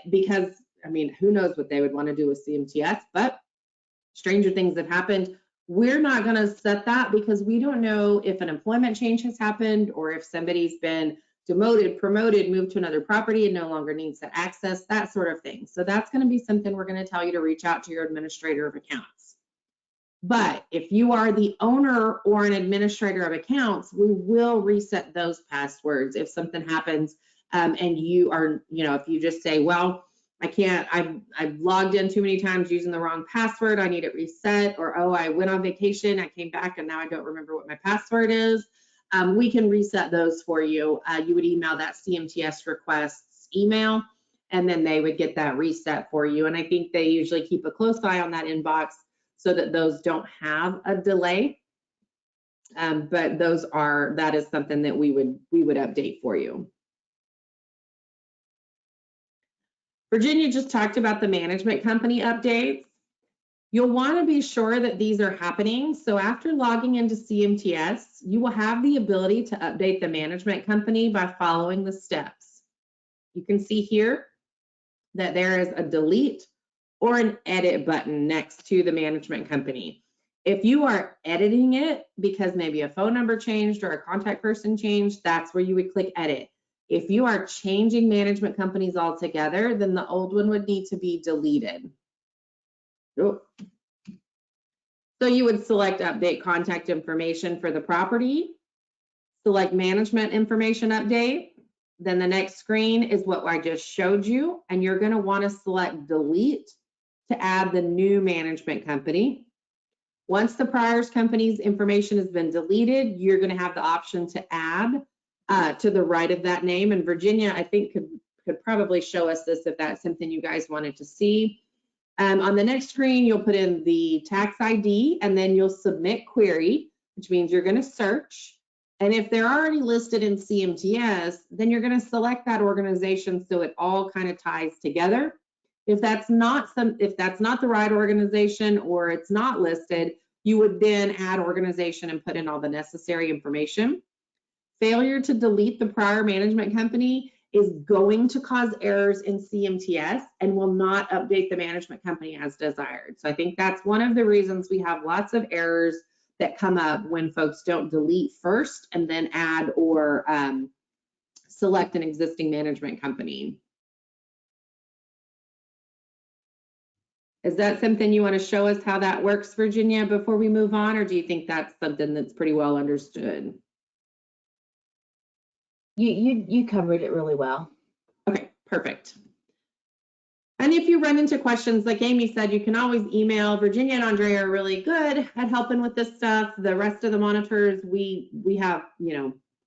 A: because I mean, who knows what they would want to do with CMTS, but stranger things have happened. We're not going to set that because we don't know if an employment change has happened or if somebody's been demoted, promoted, moved to another property and no longer needs that access, that sort of thing. So that's going to be something we're going to tell you to reach out to your administrator of accounts. But if you are the owner or an administrator of accounts, we will reset those passwords if something happens and you are, if you just say, well, I can't, I've logged in too many times using the wrong password, I need it reset, or oh, I went on vacation, I came back and now I don't remember what my password is. We can reset those for you. You would email that CMTS requests email and then they would get that reset for you. And I think they usually keep a close eye on that inbox so that those don't have a delay. But that is something that we would update for you. Virginia just talked about the management company updates. You'll want to be sure that these are happening. So after logging into CMTS, you will have the ability to update the management company by following the steps. You can see here that there is a delete or an edit button next to the management company. If you are editing it because maybe a phone number changed or a contact person changed, that's where you would click edit. If you are changing management companies altogether, then the old one would need to be deleted. Oh. So you would select update contact information for the property, select management information update. Then the next screen is what I just showed you, and you're going to want to select delete to add the new management company. Once the prior company's information has been deleted, you're going to have the option to add to the right of that name. And Virginia, I think, could probably show us this if that's something you guys wanted to see. On the next screen, you'll put in the tax ID, and then you'll submit query, which means you're going to search. And if they're already listed in CMTS, then you're going to select that organization so it all kind of ties together. If that's not the right organization or it's not listed, you would then add organization and put in all the necessary information. Failure to delete the prior management company is going to cause errors in CMTS and will not update the management company as desired. So I think that's one of the reasons we have lots of errors that come up when folks don't delete first and then add or select an existing management company. Is that something you want to show us how that works, Virginia, before we move on, or do you think that's something that's pretty well understood?
C: You covered it really well.
A: Okay, perfect. And if you run into questions, like Amy said, you can always email. Virginia and Andrea are really good at helping with this stuff. The rest of the monitors, we have,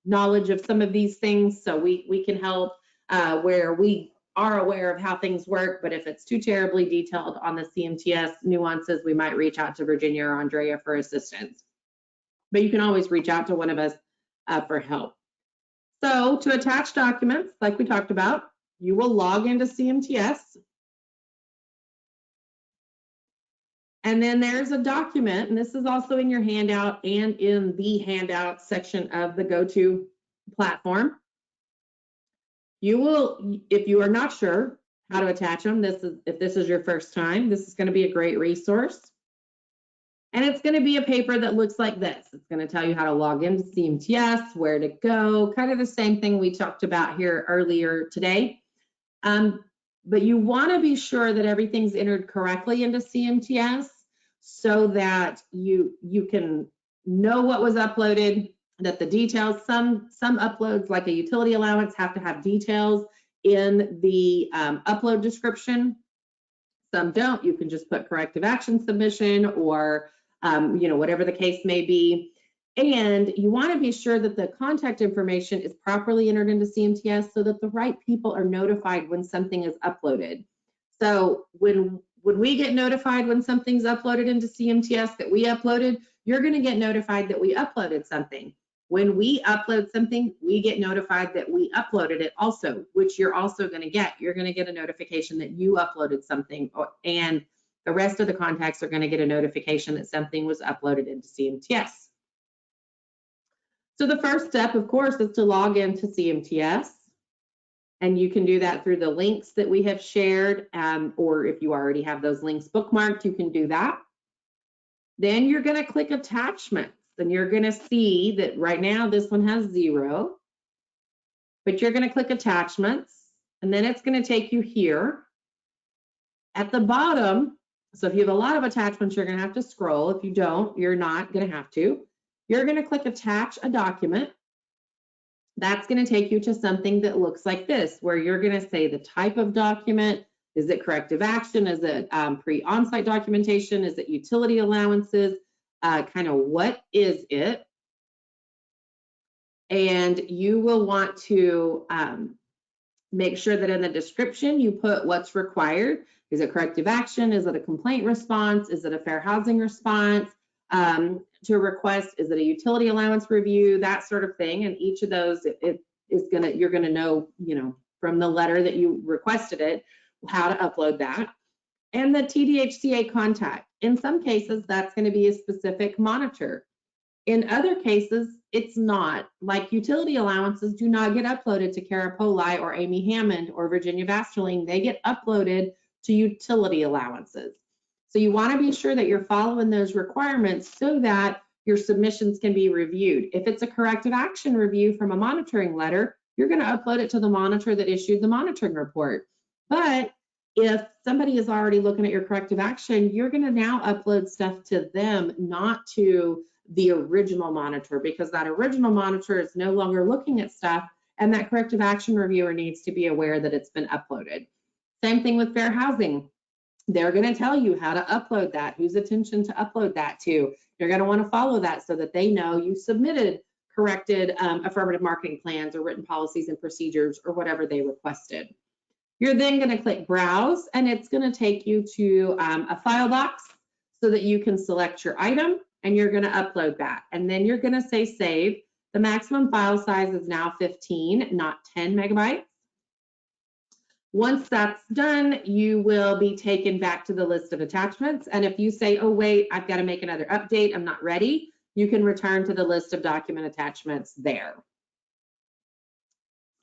A: knowledge of some of these things, so we can help where we are aware of how things work. But if it's too terribly detailed on the CMTS nuances, we might reach out to Virginia or Andrea for assistance. But you can always reach out to one of us for help. So to attach documents, like we talked about, you will log into CMTS. And then there's a document, and this is also in your handout and in the handout section of the go-to platform. You will, if you are not sure how to attach them, if this is your first time, this is going to be a great resource. And it's going to be a paper that looks like this. It's going to tell you how to log into CMTS, where to go, kind of the same thing we talked about here earlier today. But you want to be sure that everything's entered correctly into CMTS so that you can know what was uploaded, that the details, some uploads like a utility allowance have to have details in the upload description. Some don't. You can just put corrective action submission or whatever the case may be. And you want to be sure that the contact information is properly entered into CMTS so that the right people are notified when something is uploaded. So when we get notified when something's uploaded into CMTS that we uploaded, you're going to get notified that we uploaded something. When we upload something, we get notified that we uploaded it also, which you're also going to get. You're going to get a notification that you uploaded something, and the rest of the contacts are going to get a notification that something was uploaded into CMTS. So the first step, of course, is to log into CMTS. And you can do that through the links that we have shared, or if you already have those links bookmarked, you can do that. Then you're going to click attachments, and you're going to see that right now this one has 0. But you're going to click attachments, and then it's going to take you here. At the bottom, so if you have a lot of attachments, you're going to have to scroll. If you don't, you're not going to have to. You're going to click attach a document. That's going to take you to something that looks like this, where you're going to say the type of document. Is it corrective action? Is it pre-on-site documentation? Is it utility allowances? Kind of what is it? And you will want to make sure that in the description you put what's required. Is it corrective action? Is it a complaint response? Is it a fair housing response to a request? Is it a utility allowance review? That sort of thing. And each of those, you're gonna know, from the letter that you requested it, how to upload that. And the TDHCA contact. In some cases, that's going to be a specific monitor. In other cases, it's not. Like utility allowances do not get uploaded to Cara Poli or Amy Hammond or Virginia Vasterling. They get uploaded to utility allowances. So you want to be sure that you're following those requirements so that your submissions can be reviewed. If it's a corrective action review from a monitoring letter, you're going to upload it to the monitor that issued the monitoring report. But if somebody is already looking at your corrective action, you're going to now upload stuff to them, not to the original monitor, because that original monitor is no longer looking at stuff, and that corrective action reviewer needs to be aware that it's been uploaded. Same thing with fair housing. They're going to tell you how to upload that, whose attention to upload that to. You're going to want to follow that so that they know you submitted corrected affirmative marketing plans or written policies and procedures or whatever they requested. You're then going to click browse, and it's going to take you to a file box so that you can select your item, and you're going to upload that. And then you're going to say save. The maximum file size is now 15, not 10 megabytes. Once that's done, you will be taken back to the list of attachments. And if you say, oh, wait, I've got to make another update, I'm not ready, you can return to the list of document attachments there.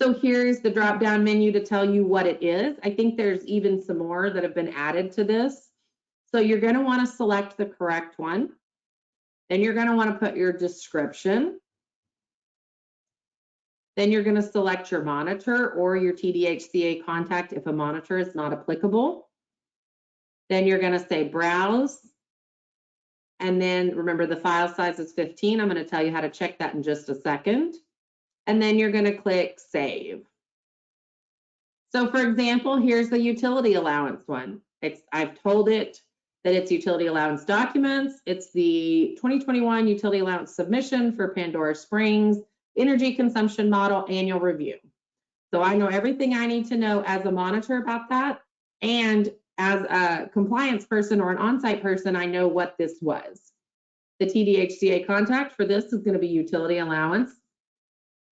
A: So here's the drop-down menu to tell you what it is. I think there's even some more that have been added to this. So you're going to want to select the correct one. Then you're going to want to put your description. Then you're going to select your monitor or your TDHCA contact if a monitor is not applicable. Then you're going to say browse. And then remember, the file size is 15. I'm going to tell you how to check that in just a second. And then you're going to click save. So for example, here's the utility allowance one. I've told it that it's utility allowance documents. It's the 2021 utility allowance submission for Pandora Springs energy consumption model annual review. So I know everything I need to know as a monitor about that. And as a compliance person or an on-site person, I know what this was. The TDHCA contact for this is going to be utility allowance.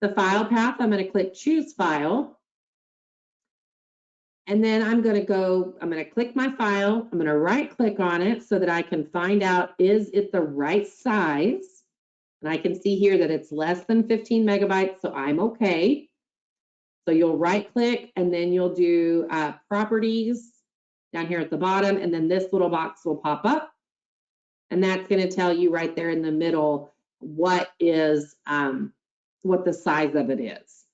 A: The file path, I'm going to click choose file. And then I'm going to click my file. I'm going to right click on it so that I can find out, is it the right size? And I can see here that it's less than 15 megabytes, so I'm okay. So you'll right click and then you'll do properties down here at the bottom, and then this little box will pop up. And that's going to tell you right there in the middle what the size of it is.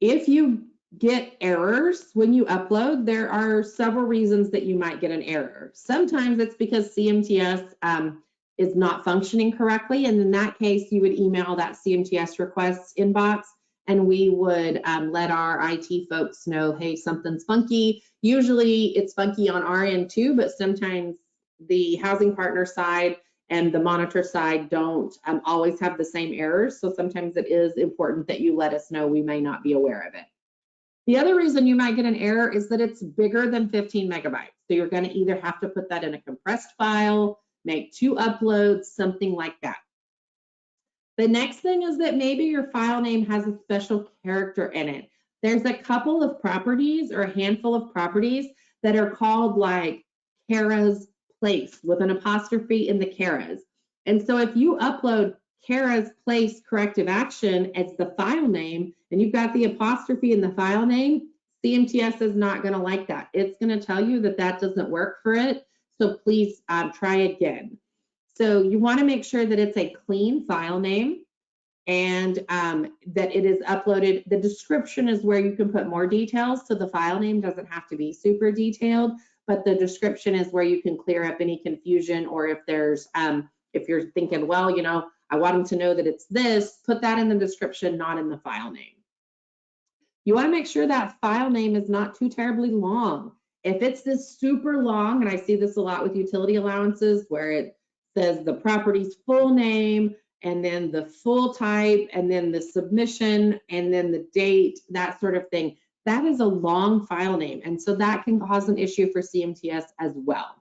A: If you get errors when you upload, there are several reasons that you might get an error. Sometimes it's because CMTS is not functioning correctly, and in that case, you would email that CMTS requests inbox, and we would let our IT folks know, hey, something's funky. Usually it's funky on our end too, but sometimes the housing partner side and the monitor side don't always have the same errors. So sometimes it is important that you let us know. We may not be aware of it. The other reason you might get an error is that it's bigger than 15 megabytes. So you're going to either have to put that in a compressed file, make 2 uploads, something like that. The next thing is that maybe your file name has a special character in it. There's a couple of properties or a handful of properties that are called like Kara's Place with an apostrophe in the Kara's. And so if you upload Kara's Place corrective action as the file name and you've got the apostrophe in the file name, CMTS is not going to like that. It's going to tell you that that doesn't work for it. So please try again. So you want to make sure that it's a clean file name and that it is uploaded. The description is where you can put more details. So the file name doesn't have to be super detailed, but the description is where you can clear up any confusion, or if there's, if you're thinking, well, you know, I want them to know that it's this, put that in the description, not in the file name. You want to make sure that file name is not too terribly long. If it's this super long, and I see this a lot with utility allowances where it says the property's full name and then the full type and then the submission and then the date, that sort of thing, that is a long file name. And so that can cause an issue for CMTS as well.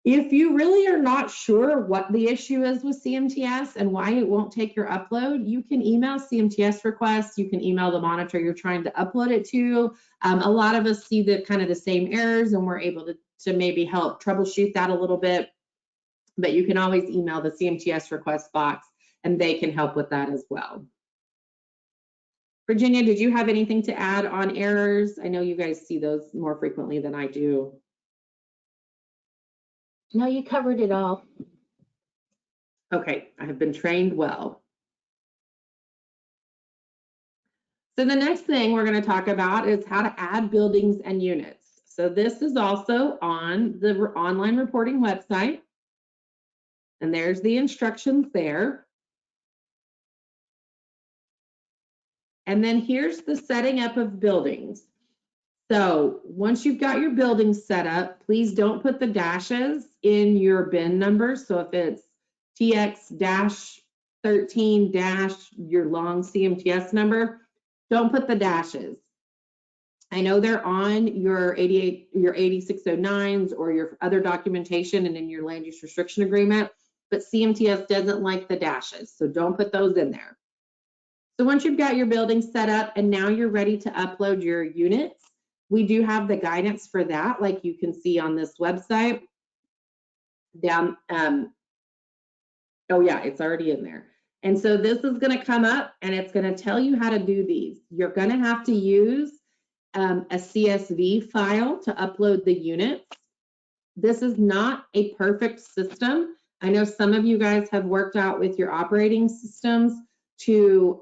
A: If you really are not sure what the issue is with CMTS and why it won't take your upload, you can email CMTS requests. You can email the monitor you're trying to upload it to. A lot of us see the kind of the same errors, and we're able to maybe help troubleshoot that a little bit. But you can always email the CMTS request box, and they can help with that as well. Virginia, did you have anything to add on errors? I know you guys see those more frequently than I do.
C: No, you covered it all.
A: Okay, I have been trained well. So the next thing we're going to talk about is how to add buildings and units. So this is also on the online reporting website. And there's the instructions there. And then here's the setting up of buildings. So once you've got your buildings set up, please don't put the dashes in your bin numbers. So if it's TX-13- your long CMTS number, don't put the dashes. I know they're on your 8609s or your other documentation and in your land use restriction agreement, but CMTS doesn't like the dashes, so don't put those in there. So once you've got your building set up and now you're ready to upload your units, we do have the guidance for that, like you can see on this website. Down, oh yeah, it's already in there. And so this is going to come up and it's going to tell you how to do these. You're going to have to use a CSV file to upload the units. This is not a perfect system. I know some of you guys have worked out with your operating systems to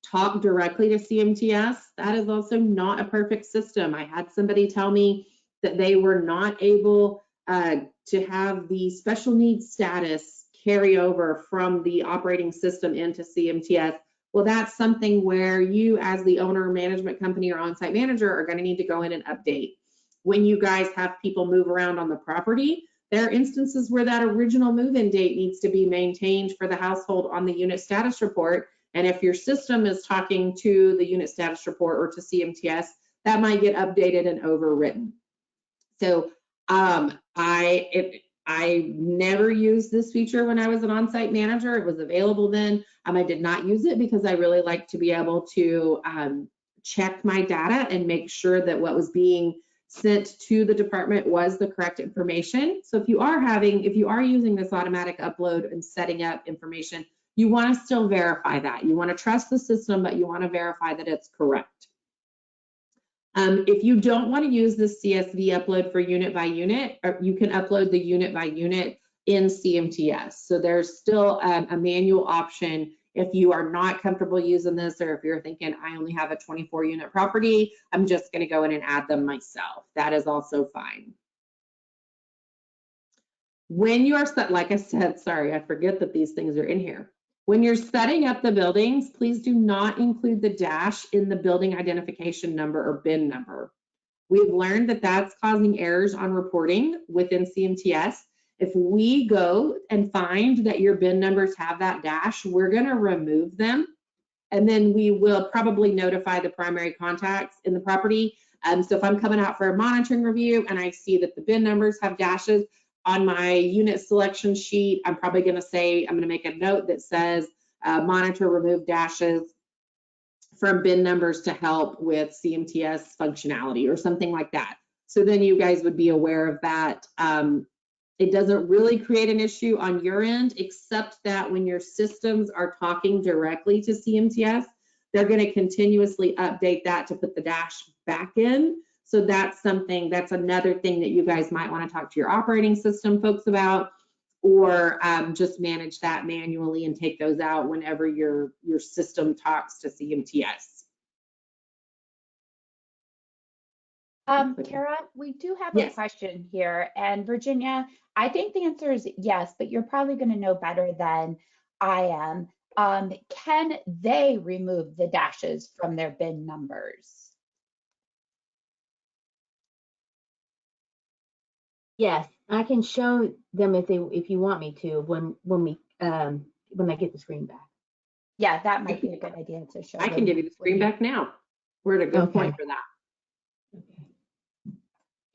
A: talk directly to CMTS. That is also not a perfect system. I had somebody tell me that they were not able to have the special needs status carry over from the operating system into CMTS. Well, that's something where you as the owner, management company, or on-site manager are going to need to go in and update. When you guys have people move around on the property, there are instances where that original move-in date needs to be maintained for the household on the unit status report. And if your system is talking to the unit status report or to CMTS, that might get updated and overwritten. So I never used this feature when I was an on-site manager. It was available then. I did not use it because I really like to be able to check my data and make sure that what was being sent to the department was the correct information. So if you are using this automatic upload and setting up information, you want to still verify that. You want to trust the system, but you want to verify that it's correct. If you don't want to use the CSV upload for unit by unit, you can upload the unit by unit in CMTS. So there's still a manual option if you are not comfortable using this, or if you're thinking, I only have a 24 unit property, I'm just going to go in and add them myself. That is also fine. When you are set, like I said, sorry, I forget that these things are in here. When you're setting up the buildings, please do not include the dash in the building identification number or bin number. We've learned that that's causing errors on reporting within CMTS. If we go and find that your bin numbers have that dash, we're going to remove them. And then we will probably notify the primary contacts in the property. So if I'm coming out for a monitoring review and I see that the bin numbers have dashes, on my unit selection sheet, I'm probably going to say, I'm going to make a note that says monitor remove dashes from bin numbers to help with CMTS functionality or something like that. So then you guys would be aware of that. It doesn't really create an issue on your end, except that when your systems are talking directly to CMTS, they're going to continuously update that to put the dash back in. So that's another thing that you guys might want to talk to your operating system folks about, or just manage that manually and take those out whenever your system talks to CMTS.
B: Kara, we do have
A: Yes.
B: a question here, and Virginia, I think the answer is yes, but you're probably going to know better than I am. Can they remove the dashes from their bin numbers?
C: Yes, I can show them if you want me to when I get the screen back.
B: Yeah, that might be a good idea to show.
A: I can give you the screen back now. We're at a good point for that.
C: Okay.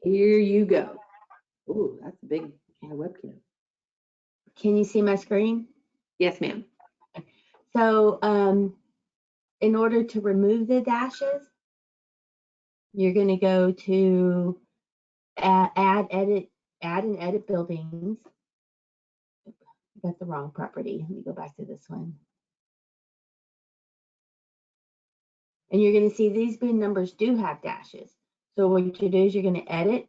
A: Here you go. Ooh, that's a big webcam.
C: Can you see my screen?
A: Yes, ma'am.
C: So in order to remove the dashes, you're going to go to add and edit buildings. I got the wrong property. Let me go back to this one. And you're going to see these bin numbers do have dashes. So what you do is you're going to edit,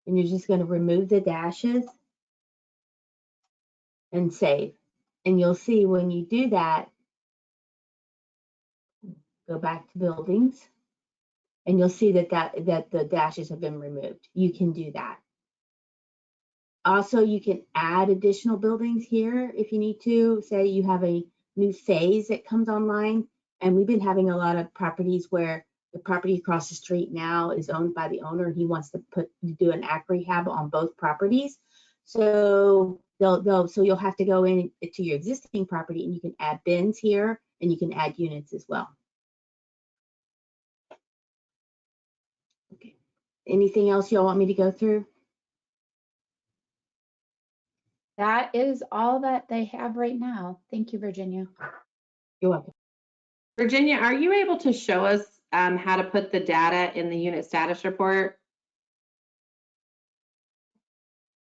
C: and you're just going to remove the dashes and save. And you'll see when you do that, go back to buildings, and you'll see that the dashes have been removed. You can do that. Also, you can add additional buildings here if you need to. Say you have a new phase that comes online, and we've been having a lot of properties where the property across the street now is owned by the owner, and he wants to do an ACK rehab on both properties. So so you'll have to go in to your existing property, and you can add bins here, and you can add units as well. Okay. Anything else y'all want me to go through?
B: That is all that they have right now. Thank you, Virginia.
C: You're welcome.
A: Virginia, are you able to show us how to put the data in the unit status report?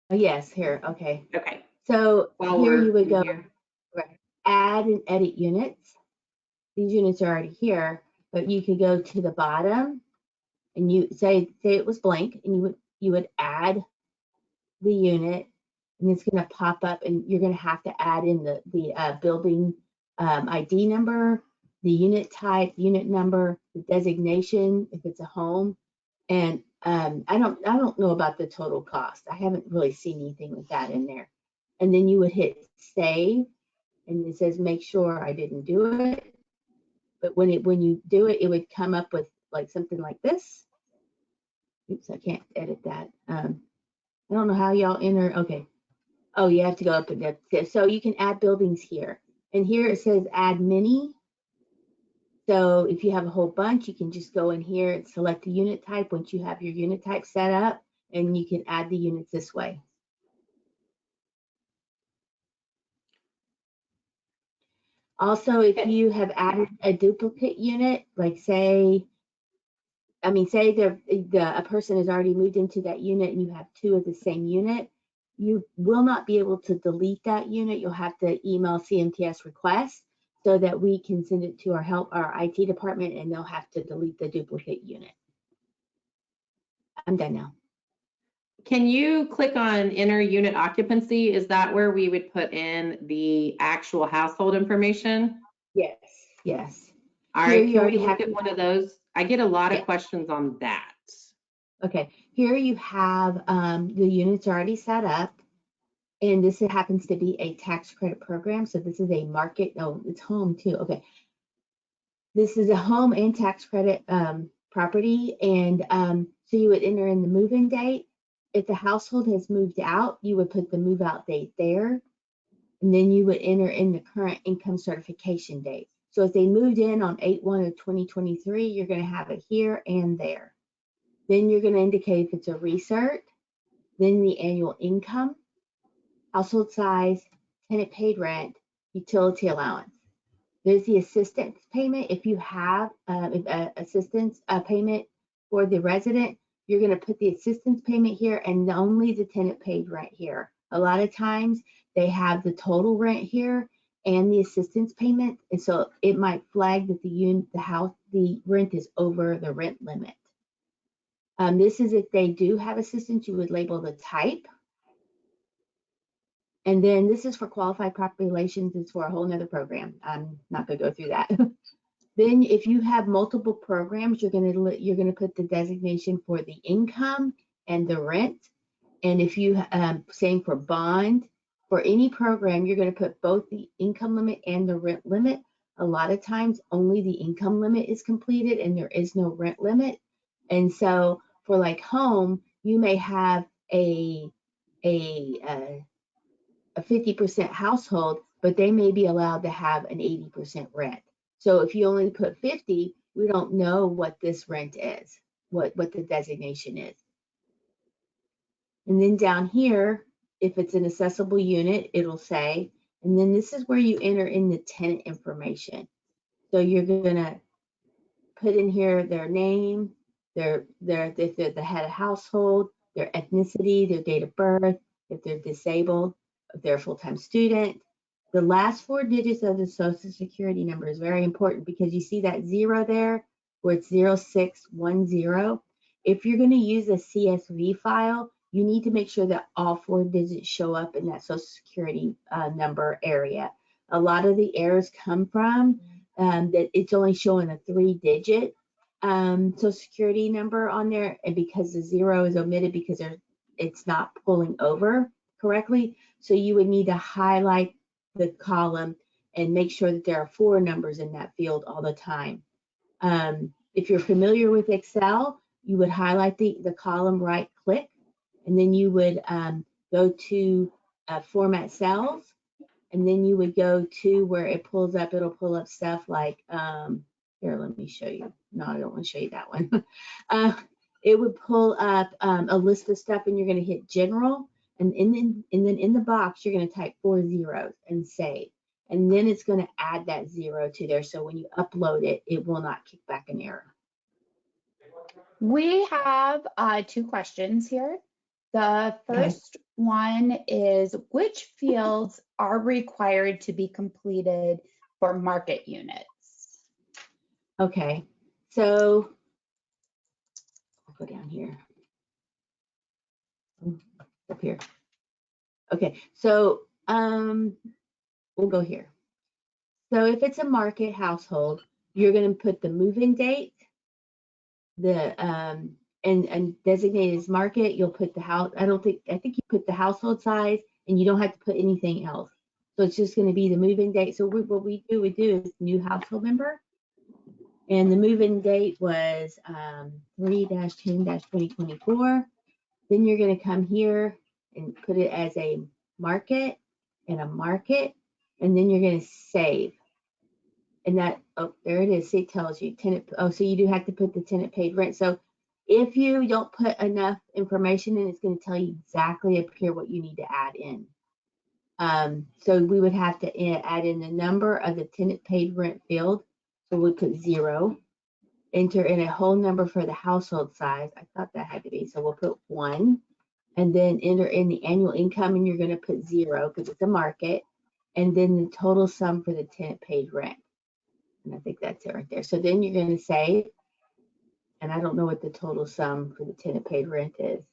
C: Oh, yes, here, okay.
A: Okay.
C: So
A: While
C: here
A: we're
C: you would
A: in
C: go,
A: here.
C: right, add and edit units. These units are already here, but you could go to the bottom and you say it was blank, and you would add the unit, and it's going to pop up, and you're going to have to add in the building ID number, the unit type, unit number, the designation if it's a home, and I don't know about the total cost. I haven't really seen anything with that in there. And then you would hit save, and it says make sure I didn't do it. But when you do it, it would come up with like something like this. Oops, I can't edit that. I don't know how y'all enter. Okay. Oh, you have to go up and down. So you can add buildings here. And here it says add many. So if you have a whole bunch, you can just go in here and select the unit type once you have your unit type set up, and you can add the units this way. Also, if you have added a duplicate unit, like say a person has already moved into that unit and you have two of the same unit, you will not be able to delete that unit. You'll have to email CMTS request so that we can send it to our IT department, and they'll have to delete the duplicate unit. I'm done now.
A: Can you click on enter unit occupancy? Is that where we would put in the actual household information?
C: Yes, yes.
A: All
C: Here
A: right,
C: you
A: can we
C: already
A: look
C: have
A: at one of those? I get a lot of
C: Yeah.
A: questions on that.
C: Okay, here you have the units already set up, and this happens to be a tax credit program. So this is a market, oh, it's home too. Okay, this is a home and tax credit property, and so you would enter in the move-in date. If the household has moved out, you would put the move-out date there, and then you would enter in the current income certification date. So if they moved in on 8/1 of 2023, you're going to have it here and there. Then you're going to indicate if it's a recert, then the annual income, household size, tenant paid rent, utility allowance. There's the assistance payment. If you have assistance payment for the resident, you're going to put the assistance payment here and only the tenant paid rent here. A lot of times they have the total rent here and the assistance payment, and so it might flag that the rent is over the rent limit. This is if they do have assistance, you would label the type. And then this is for qualified populations. It's for a whole nother program. I'm not going to go through that. Then if you have multiple programs, you're going to put the designation for the income and the rent. And if you same for bond, for any program, you're going to put both the income limit and the rent limit. A lot of times only the income limit is completed and there is no rent limit. And so for like home, you may have a 50% household, but they may be allowed to have an 80% rent. So if you only put 50, we don't know what this rent is, what the designation is. And then down here, if it's an accessible unit, it'll say, and then this is where you enter in the tenant information. So you're gonna put in here their name, if they're the head of household, their ethnicity, their date of birth, if they're disabled, if they're a full-time student. The last 4 digits of the social security number is very important because you see that 0 there where it's 0610. If you're going to use a CSV file, you need to make sure that all 4 digits show up in that social security number area. A lot of the errors come from that it's only showing a 3-digit social security number on there, and because the 0 is omitted because it's not pulling over correctly. So you would need to highlight the column and make sure that there are 4 numbers in that field all the time. If you're familiar with Excel, you would highlight the column, right click, and then you would go to format cells, and then you would go to where it pulls up, it'll pull up stuff like, here, let me show you. No, I don't want to show you that one. It would pull up a list of stuff, and you're going to hit general, and then in the box, you're going to type 4 zeros and save. And then it's going to add that 0 to there. So when you upload it, it will not kick back an error.
B: We have 2 questions here. The first one is, which fields are required to be completed for market units?
C: Okay, so I'll go down here. Up here. Okay, so we'll go here. So if it's a market household, you're going to put the move-in date, the and designate as market. You'll put the house. I think you put the household size, and you don't have to put anything else. So it's just going to be the move-in date. So what we do is new household member, and the move-in date was 3-10-2024. Then you're going to come here and put it as a market and a market, and then you're going to save. And that, oh, there it is. It tells you tenant. Oh, so you do have to put the tenant paid rent. So if you don't put enough information in, it's going to tell you exactly up here what you need to add in. So we would have to add in the number of the tenant paid rent field. So we put 0. Enter in a whole number for the household size. I thought that had to be. So we'll put 1. And then enter in the annual income, and you're going to put 0 because it's a market. And then the total sum for the tenant paid rent. And I think that's it right there. So then you're going to save. And I don't know what the total sum for the tenant paid rent is.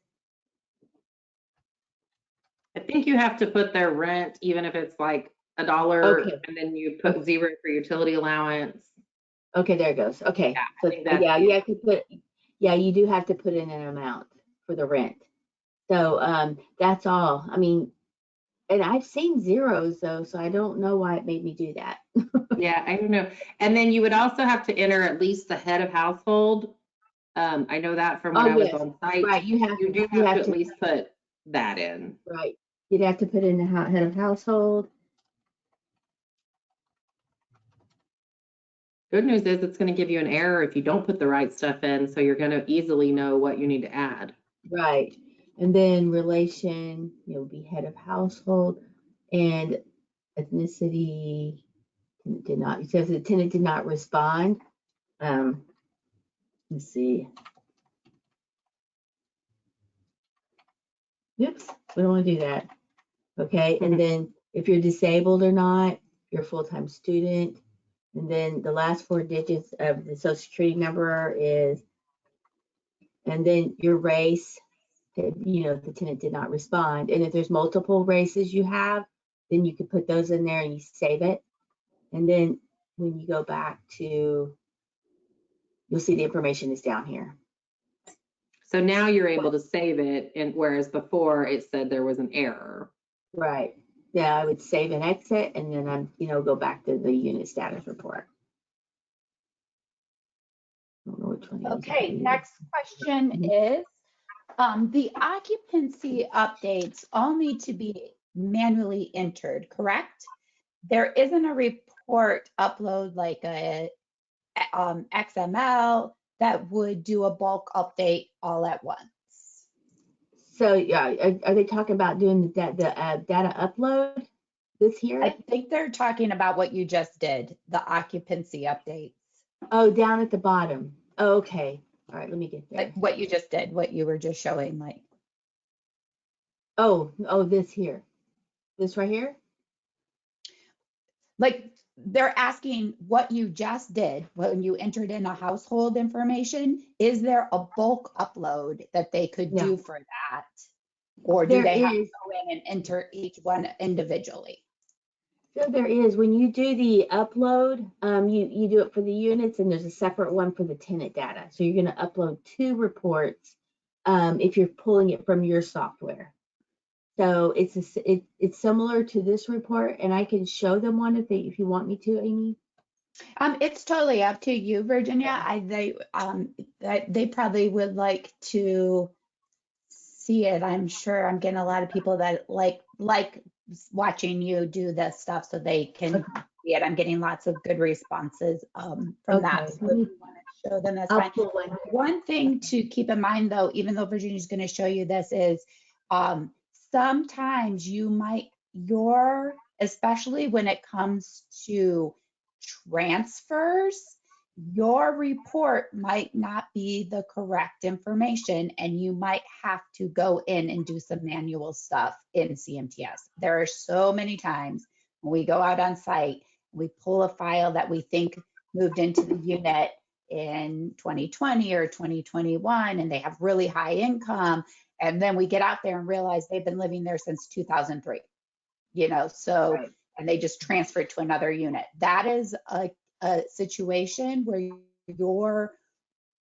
A: I think you have to put their rent, even if it's like $1,
C: Okay.
A: and then you put 0 for utility allowance.
C: Okay, there it goes. Okay.
A: Yeah,
C: So
A: yeah,
C: you have to put, you do have to put in an amount for the rent. So that's all. I mean, and I've seen zeros though, so I don't know why it made me do that.
A: Yeah, I don't know. And then you would also have to enter at least the head of household. I know that from when I was on site.
C: Right, you
A: do have to at least put that in.
C: Right, you'd have to put in the head of household.
A: Good news is it's going to give you an error if you don't put the right stuff in, so you're going to easily know what you need to add.
C: Right, and then relation, you'll be head of household, and ethnicity did not. It says the tenant did not respond. Let's see. Oops, we don't want to do that. Okay, and then if you're disabled or not, you're a full-time student, and then the last 4 digits of the social security number is, and then your race, the tenant did not respond. And if there's multiple races you have, then you could put those in there and you save it. And then when you go back to, you'll see the information is down here.
A: So now you're able to save it, and whereas before it said there was an error.
C: Right. Yeah, I would save and exit, and then I'm, go back to the unit status report. I don't know which one.
B: Okay, next question is, the occupancy updates all need to be manually entered, correct? There isn't a report upload like a XML that would do a bulk update all at once.
C: So yeah, are they talking about doing the data upload this here?
B: I think they're talking about what you just did, the occupancy updates.
C: Oh, down at the bottom. Oh, okay. All right, let me get there.
B: Like what you just did, what you were just showing, like.
C: Oh, this here. This right here?
B: Like they're asking what you just did when you entered in a household information. Is there a bulk upload that they could do for that? Or do they have to go in and enter each one individually?
C: So there is, when you do the upload, you do it for the units and there's a separate one for the tenant data. So you're going to upload 2 reports if you're pulling it from your software. So it's similar to this report, and I can show them one if you want me to, Amy.
B: It's totally up to you, Virginia. They probably would like to see it. I'm sure I'm getting a lot of people that like watching you do this stuff so they can see it. I'm getting lots of good responses from that. So if you want to show them, that's
C: I'll
B: fine.
C: pull one.
B: One thing to keep in mind though, even though Virginia's going to show you this, is sometimes especially when it comes to transfers, your report might not be the correct information and you might have to go in and do some manual stuff in CMTS. There are so many times when we go out on site, we pull a file that we think moved into the unit in 2020 or 2021 and they have really high income, and then we get out there and realize they've been living there since 2003, so
C: Right.
B: and they just transferred to another unit. That is a situation where your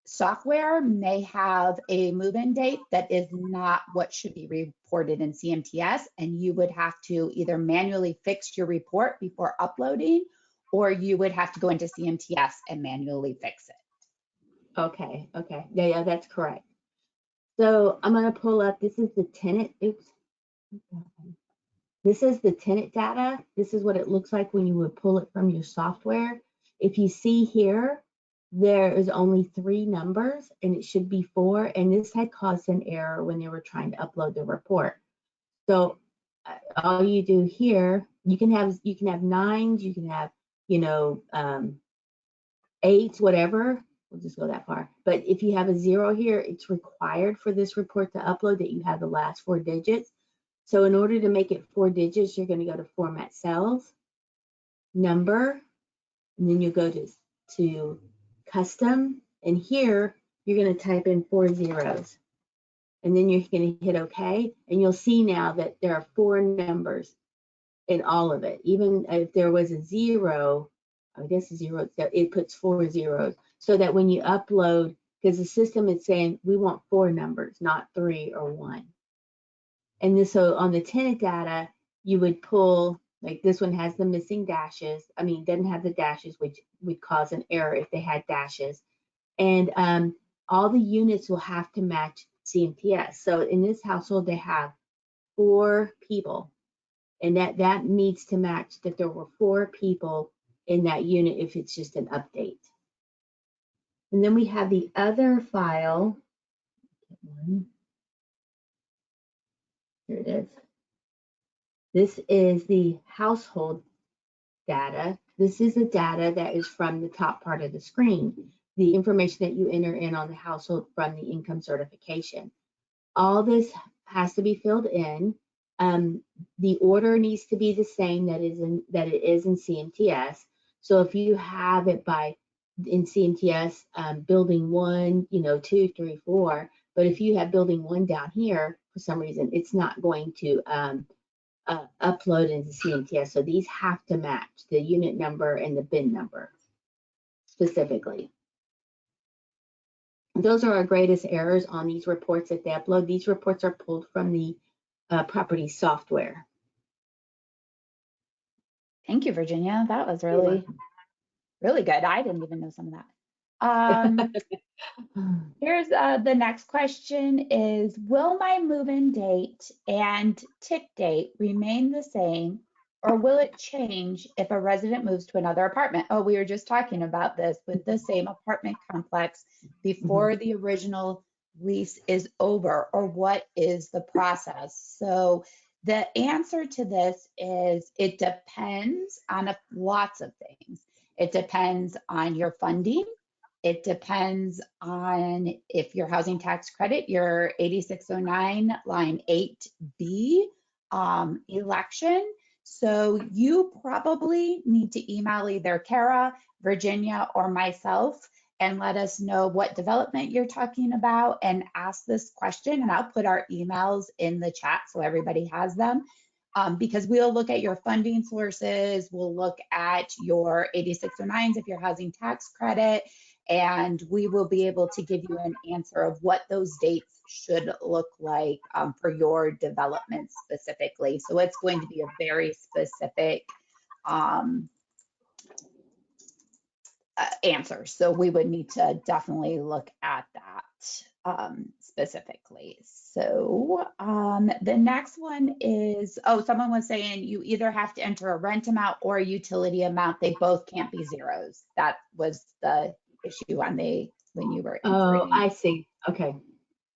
B: software may have a move-in date that is not what should be reported in CMTS, and you would have to either manually fix your report before uploading, or you would have to go into CMTS and manually fix it.
C: Okay. Yeah, that's correct. So I'm going to pull up, this is the tenant, This is the tenant data. This is what it looks like when you would pull it from your software. If you see here, there is only 3 numbers and it should be 4. And this had caused an error when they were trying to upload the report. So all you do here, you can have 9s, you can have, 8s, whatever. We'll just go that far. But if you have a 0 here, it's required for this report to upload that you have the last 4 digits. So in order to make it 4 digits, you're going to go to Format Cells, Number, and then you go to Custom. And here, you're going to type in 4 zeros. And then you're going to hit OK. And you'll see now that there are 4 numbers in all of it. Even if there was a 0, I guess a 0, it puts 4 zeros. So that when you upload, because the system is saying we want 4 numbers, not 3 or 1. And this, so on the tenant data, you would pull, like this one has the missing dashes. I mean, doesn't have the dashes, which would cause an error if they had dashes. And all the units will have to match CMTS. So in this household, they have 4 people. And that needs to match that there were 4 people in that unit if it's just an update. And then we have the other file. Here it is. This is the household data. This is the data that is from the top part of the screen, the information that you enter in on the household from the income certification. All this has to be filled in. The order needs to be the same that it is in CMTS. So if you have it in CMTS, building 1, 2, 3, 4, but if you have building 1 down here, for some reason, it's not going to upload into CMTS. So these have to match the unit number and the bin number specifically. Those are our greatest errors on these reports that they upload. These reports are pulled from the property software.
B: Thank you, Virginia. That was really good. I didn't even know some of that. Here's the next question is, will my move-in date and tick date remain the same, or will it change if a resident moves to another apartment? Oh, we were just talking about this with the same apartment complex before the original lease is over, or what is the process? So the answer to this is it depends on lots of things. It depends on your funding. It depends on if your housing tax credit, your 8609 line 8B election. So you probably need to email either Kara, Virginia, or myself and let us know what development you're talking about and ask this question. And I'll put our emails in the chat so everybody has them. because we'll look at your funding sources, we'll look at your 8609s if you're housing tax credit, and we will be able to give you an answer of what those dates should look like for your development specifically. So it's going to be a very specific answer. So we would need to definitely look at that specifically. So the next one is, oh, someone was saying you either have to enter a rent amount or a utility amount. They both can't be zeros. That was the issue on when you were
C: Oh,
B: entering
C: I see. Okay.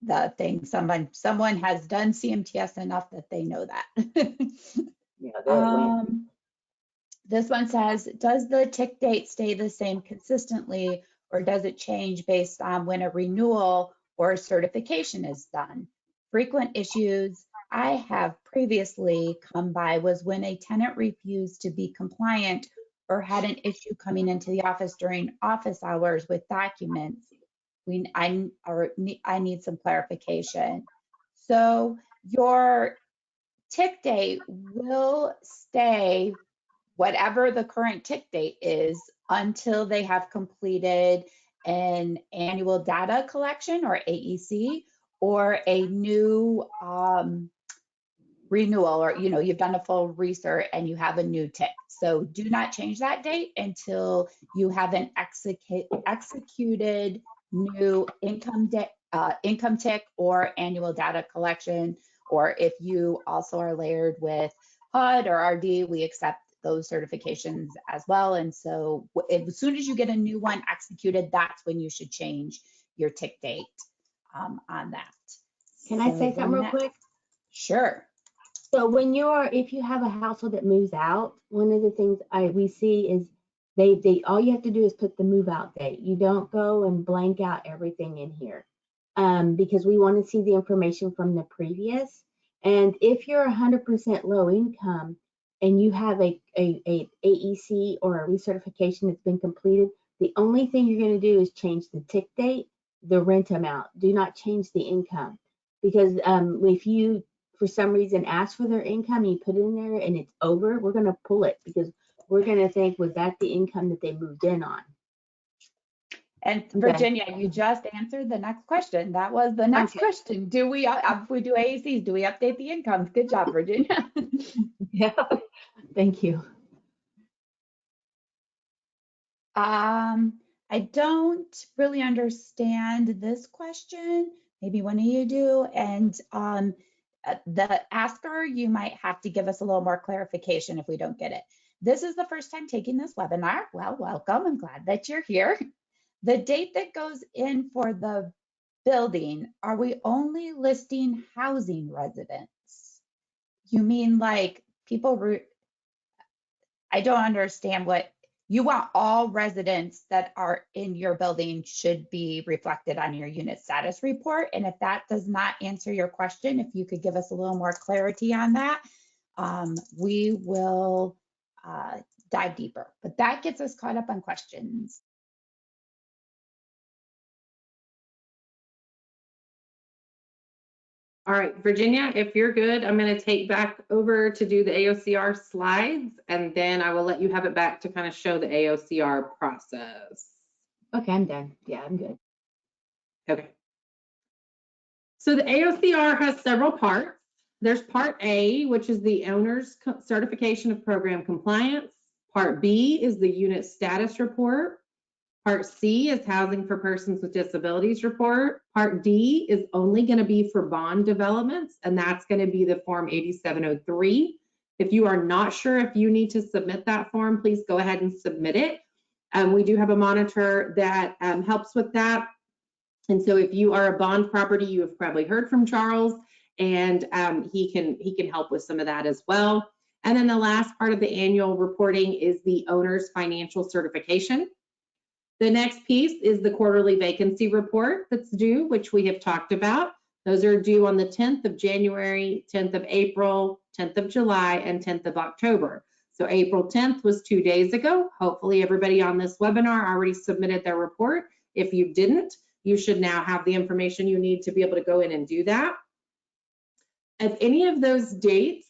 B: the thing. Someone has done CMTS enough that they know that.
C: Yeah, there it went.
B: This one says, does the tick date stay the same consistently, or does it change based on when a renewal or a certification is done? Frequent issues I have previously come by was when a tenant refused to be compliant or had an issue coming into the office during office hours with documents. I need some clarification. So your tick date will stay whatever the current tick date is until they have completed an annual data collection or AEC or a new renewal, or you've done a full recert and you have a new tick. So do not change that date until you have an executed new income tick or annual data collection, or if you also are layered with HUD or RD, we accept those certifications as well. And so as soon as you get a new one executed, that's when you should change your tick date on that.
C: Can I say something real quick?
B: Sure.
C: So if you have a household that moves out, one of the things we see is they all you have to do is put the move out date. You don't go and blank out everything in here, because we want to see the information from the previous. And if you're 100% low income and you have a AEC or a recertification that's been completed, the only thing you're going to do is change the tick date, the rent amount. Do not change the income, because if you for some reason ask for their income, you put it in there and it's over, we're going to pull it because we're going to think, was that the income that they moved in on?
B: And Virginia, you just answered the next question. That was the next question. Do we, if we do AACs, do we update the incomes? Good job, Virginia.
C: Yeah, thank you.
B: I don't really understand this question. Maybe one of you do. And the asker, you might have to give us a little more clarification if we don't get it. This is the first time taking this webinar. Well, welcome. I'm glad that you're here. The date that goes in for the building, are we only listing housing residents? You mean like people, I don't understand what, you want all residents that are in your building should be reflected on your unit status report. And if that does not answer your question, if you could give us a little more clarity on that, we will dive deeper. But that gets us caught up on questions.
A: All right, Virginia, if you're good, I'm going to take back over to do the AOCR slides, and then I will let you have it back to kind of show the AOCR process.
C: Okay, I'm done. Yeah, I'm good.
A: Okay. So the AOCR has several parts. There's part A, which is the owner's certification of program compliance. Part B is the unit status report. Part C is housing for persons with disabilities report. Part D is only going to be for bond developments, and that's going to be the form 8703. If you are not sure if you need to submit that form, please go ahead and submit it. We do have a monitor that helps with that. And so if you are a bond property, you have probably heard from Charles, and he can help with some of that as well. And then the last part of the annual reporting is the owner's financial certification. The next piece is the quarterly vacancy report that's due, which we have talked about. Those are due on the 10th of January, 10th of April, 10th of July, and 10th of October. So April 10th was 2 days ago. Hopefully everybody on this webinar already submitted their report. If you didn't, you should now have the information you need to be able to go in and do that. If any of those dates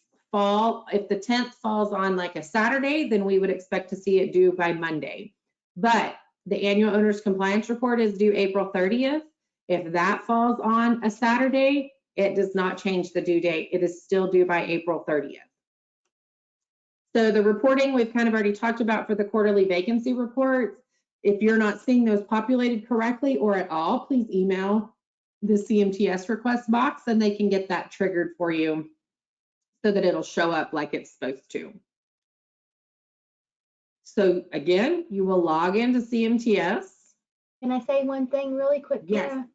A: if the 10th falls on like a Saturday, then we would expect to see it due by Monday. But the annual owner's compliance report is due April 30th. If that falls on a Saturday, it does not change the due date. It is still due by April 30th. So the reporting we've kind of already talked about for the quarterly vacancy reports. If you're not seeing those populated correctly or at all, please email the CMTS request box and they can get that triggered for you so that it'll show up like it's supposed to. So again, you will log into CMTS.
C: Can I say one thing really quick?
A: Yes.
C: Kara?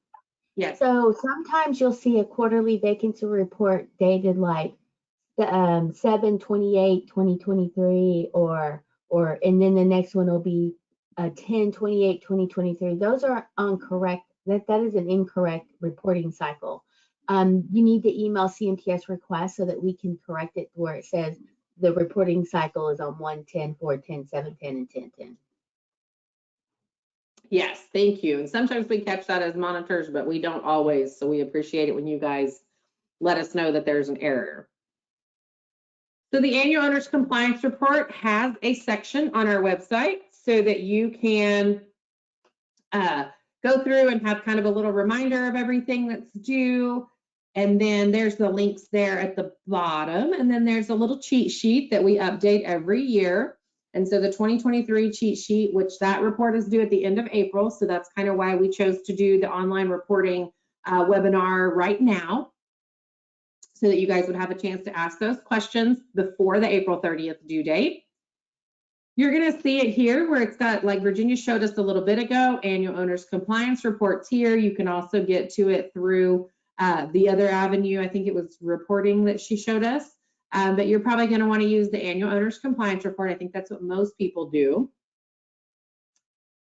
A: Yes.
C: So sometimes you'll see a quarterly vacancy report dated like 7/28/2023 or and then the next one will be 10/28/2023. Those are incorrect. That is an incorrect reporting cycle. You need to email CMTS request so that we can correct it where it says the reporting cycle is on 1/10, 4/10, 7/10, and 10/10.
A: Yes, thank you. And sometimes we catch that as monitors, but we don't always. So we appreciate it when you guys let us know that there's an error. So the annual owner's compliance report has a section on our website so that you can go through and have kind of a little reminder of everything that's due. And then there's the links there at the bottom. And then there's a little cheat sheet that we update every year. And so the 2023 cheat sheet, which that report is due at the end of April. So that's kind of why we chose to do the online reporting webinar right now, so that you guys would have a chance to ask those questions before the April 30th due date. You're going to see it here where it's got, like Virginia showed us a little bit ago, annual owner's compliance reports here. You can also get to it through the other avenue. I think it was reporting that she showed us. But you're probably going to want to use the annual owner's compliance report. I think that's what most people do.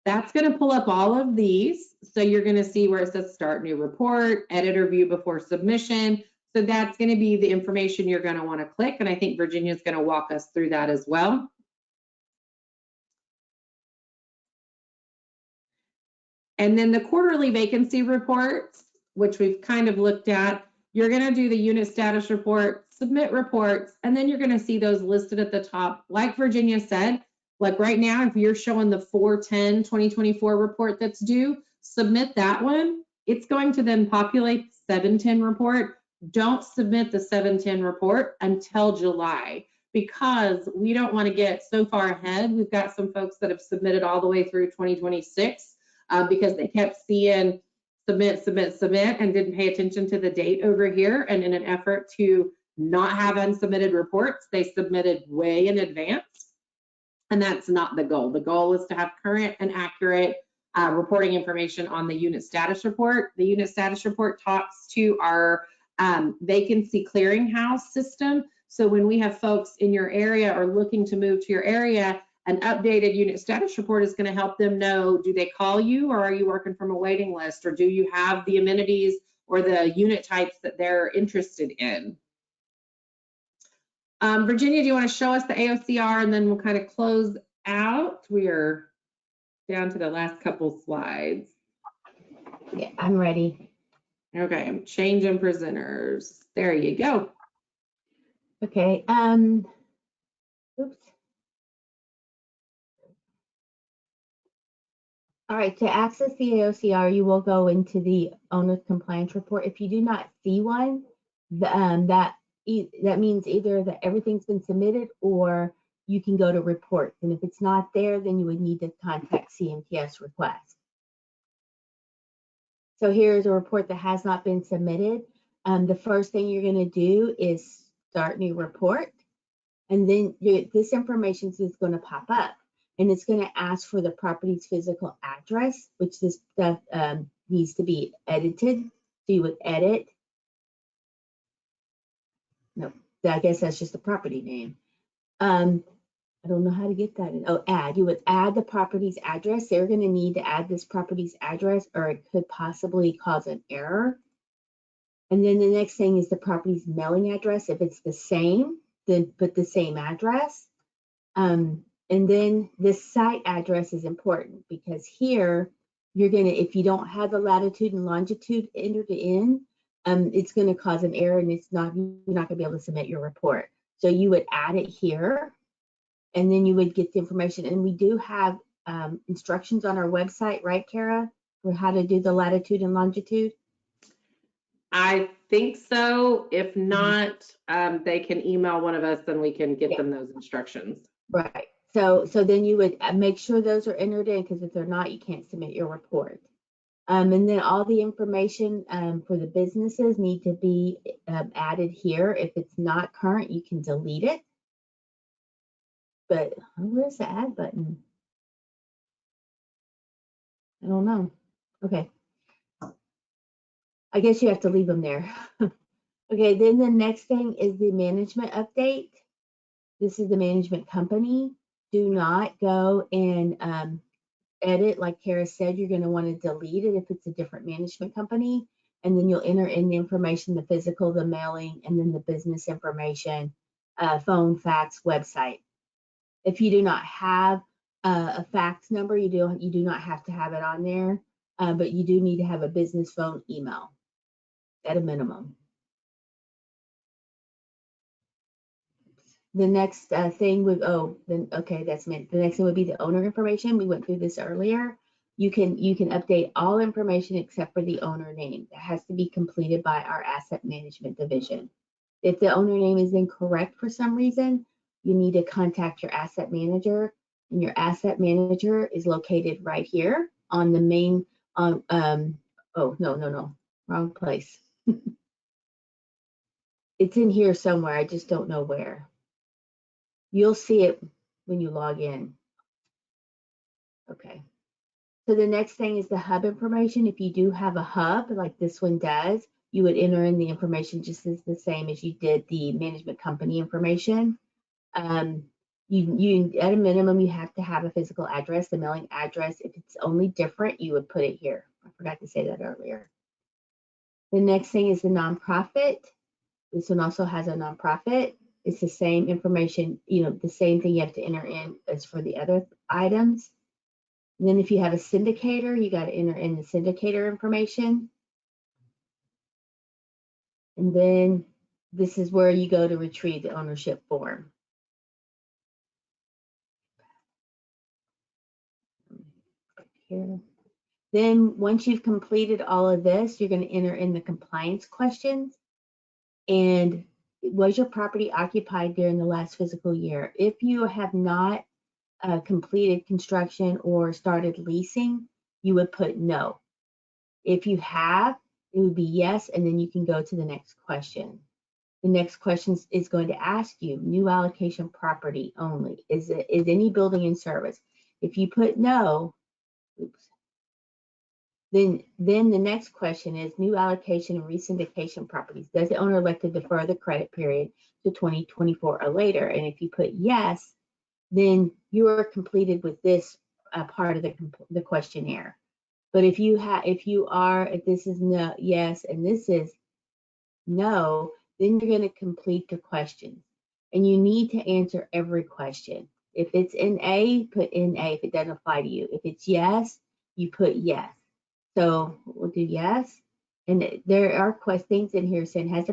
A: That's going to pull up all of these. So you're going to see where it says start new report, edit or view before submission. So that's going to be the information you're going to want to click. And I think Virginia's going to walk us through that as well. And then the quarterly vacancy reports, which we've kind of looked at, you're going to do the unit status report, submit reports, and then you're going to see those listed at the top. Like Virginia said, like right now, if you're showing the 4/10/2024 report that's due, submit that one. It's going to then populate the 7/10 report. Don't submit the 7/10 report until July, because we don't want to get so far ahead. We've got some folks that have submitted all the way through 2026 because they kept seeing submit, submit, submit, and didn't pay attention to the date over here. And in an effort to not have unsubmitted reports, they submitted way in advance. And that's not the goal. The goal is to have current and accurate reporting information on the unit status report. The unit status report talks to our vacancy clearinghouse system. So when we have folks in your area or looking to move to your area, an updated unit status report is going to help them know, do they call you or are you working from a waiting list, or do you have the amenities or the unit types that they're interested in? Virginia, do you want to show us the AOCR and then we'll kind of close out? We are down to the last couple slides.
C: Yeah, I'm ready.
A: Okay, I'm changing presenters. There you go.
C: Okay. Oops. All right, to access the AOCR, you will go into the owner's compliance report. If you do not see one, that means either that everything's been submitted or you can go to reports. And if it's not there, then you would need to contact CMTS request. So here's a report that has not been submitted. The first thing you're going to do is start new report. And then this information is going to pop up. And it's going to ask for the property's physical address, which this stuff needs to be edited. So you would edit. No, I guess that's just the property name. I don't know how to get that in. Oh, add. You would add the property's address. They're going to need to add this property's address, or it could possibly cause an error. And then the next thing is the property's mailing address. If it's the same, then put the same address. And then the site address is important, because here you're going to, if you don't have the latitude and longitude entered in, it's going to cause an error, and you're not going to be able to submit your report. So you would add it here, and then you would get the information. And we do have instructions on our website, right, Kara, for how to do the latitude and longitude?
A: I think so. If not, they can email one of us and we can get them those instructions.
C: Right. So then you would make sure those are entered in, because if they're not, you can't submit your report. And then all the information for the businesses need to be added here. If it's not current, you can delete it. But where's the add button? I don't know. Okay. I guess you have to leave them there. Okay, then the next thing is the management update. This is the management company. Do not go and edit. Like Kara said, you're going to want to delete it if it's a different management company. And then you'll enter in the information, the physical, the mailing, and then the business information, phone, fax, website. If you do not have a fax number, you do not have to have it on there, but you do need to have a business phone, email at a minimum. The next thing would, okay, that's meant. The next thing would be the owner information. We went through this earlier. You can update all information except for the owner name. That has to be completed by our asset management division. If the owner name is incorrect for some reason, you need to contact your asset manager, and your asset manager is located right here on the main, oh, no, wrong place. It's in here somewhere, I just don't know where. You'll see it when you log in. Okay. So the next thing is the hub information. If you do have a hub like this one does, you would enter in the information just as the same as you did the management company information. You at a minimum, you have to have a physical address, the mailing address. If it's only different, you would put it here. I forgot to say that earlier. The next thing is the nonprofit. This one also has a nonprofit. It's the same information, the same thing you have to enter in as for the other items. And then if you have a syndicator, you got to enter in the syndicator information. And then this is where you go to retrieve the ownership form. Here. Then once you've completed all of this, you're going to enter in the compliance questions. And was your property occupied during the last fiscal year? If you have not completed construction or started leasing, you would put no. If you have, it would be yes, and then you can go to the next question. The next question is going to ask you, new allocation property only. Is any building in service? If you put no, oops. Then the next question is new allocation and resyndication properties. Does the owner elect to defer the credit period to 2024 or later? And if you put yes, then you are completed with this part of the questionnaire. But if this is no, yes, and this is no, then you're going to complete the questions. And you need to answer every question. If it's in A, put in A if it doesn't apply to you. If it's yes, you put yes. So we'll do yes. And there are things in here saying, has the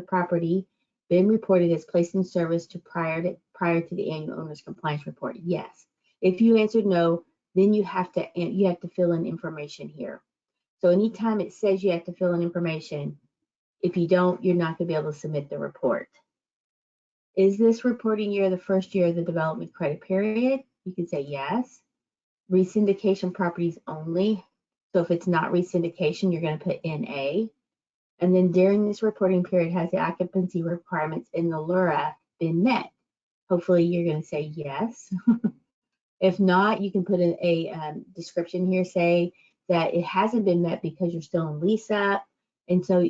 C: property been reported as placed in service prior to the annual owner's compliance report? Yes. If you answered no, then you have to fill in information here. So anytime it says you have to fill in information, if you don't, you're not going to be able to submit the report. Is this reporting year the first year of the development credit period? You can say yes. Resyndication properties only. So if it's not resyndication, you're going to put NA. And then during this reporting period, has the occupancy requirements in the LURA been met? Hopefully you're going to say yes. If not, you can put in a description here, say that it hasn't been met because you're still in lease up, and so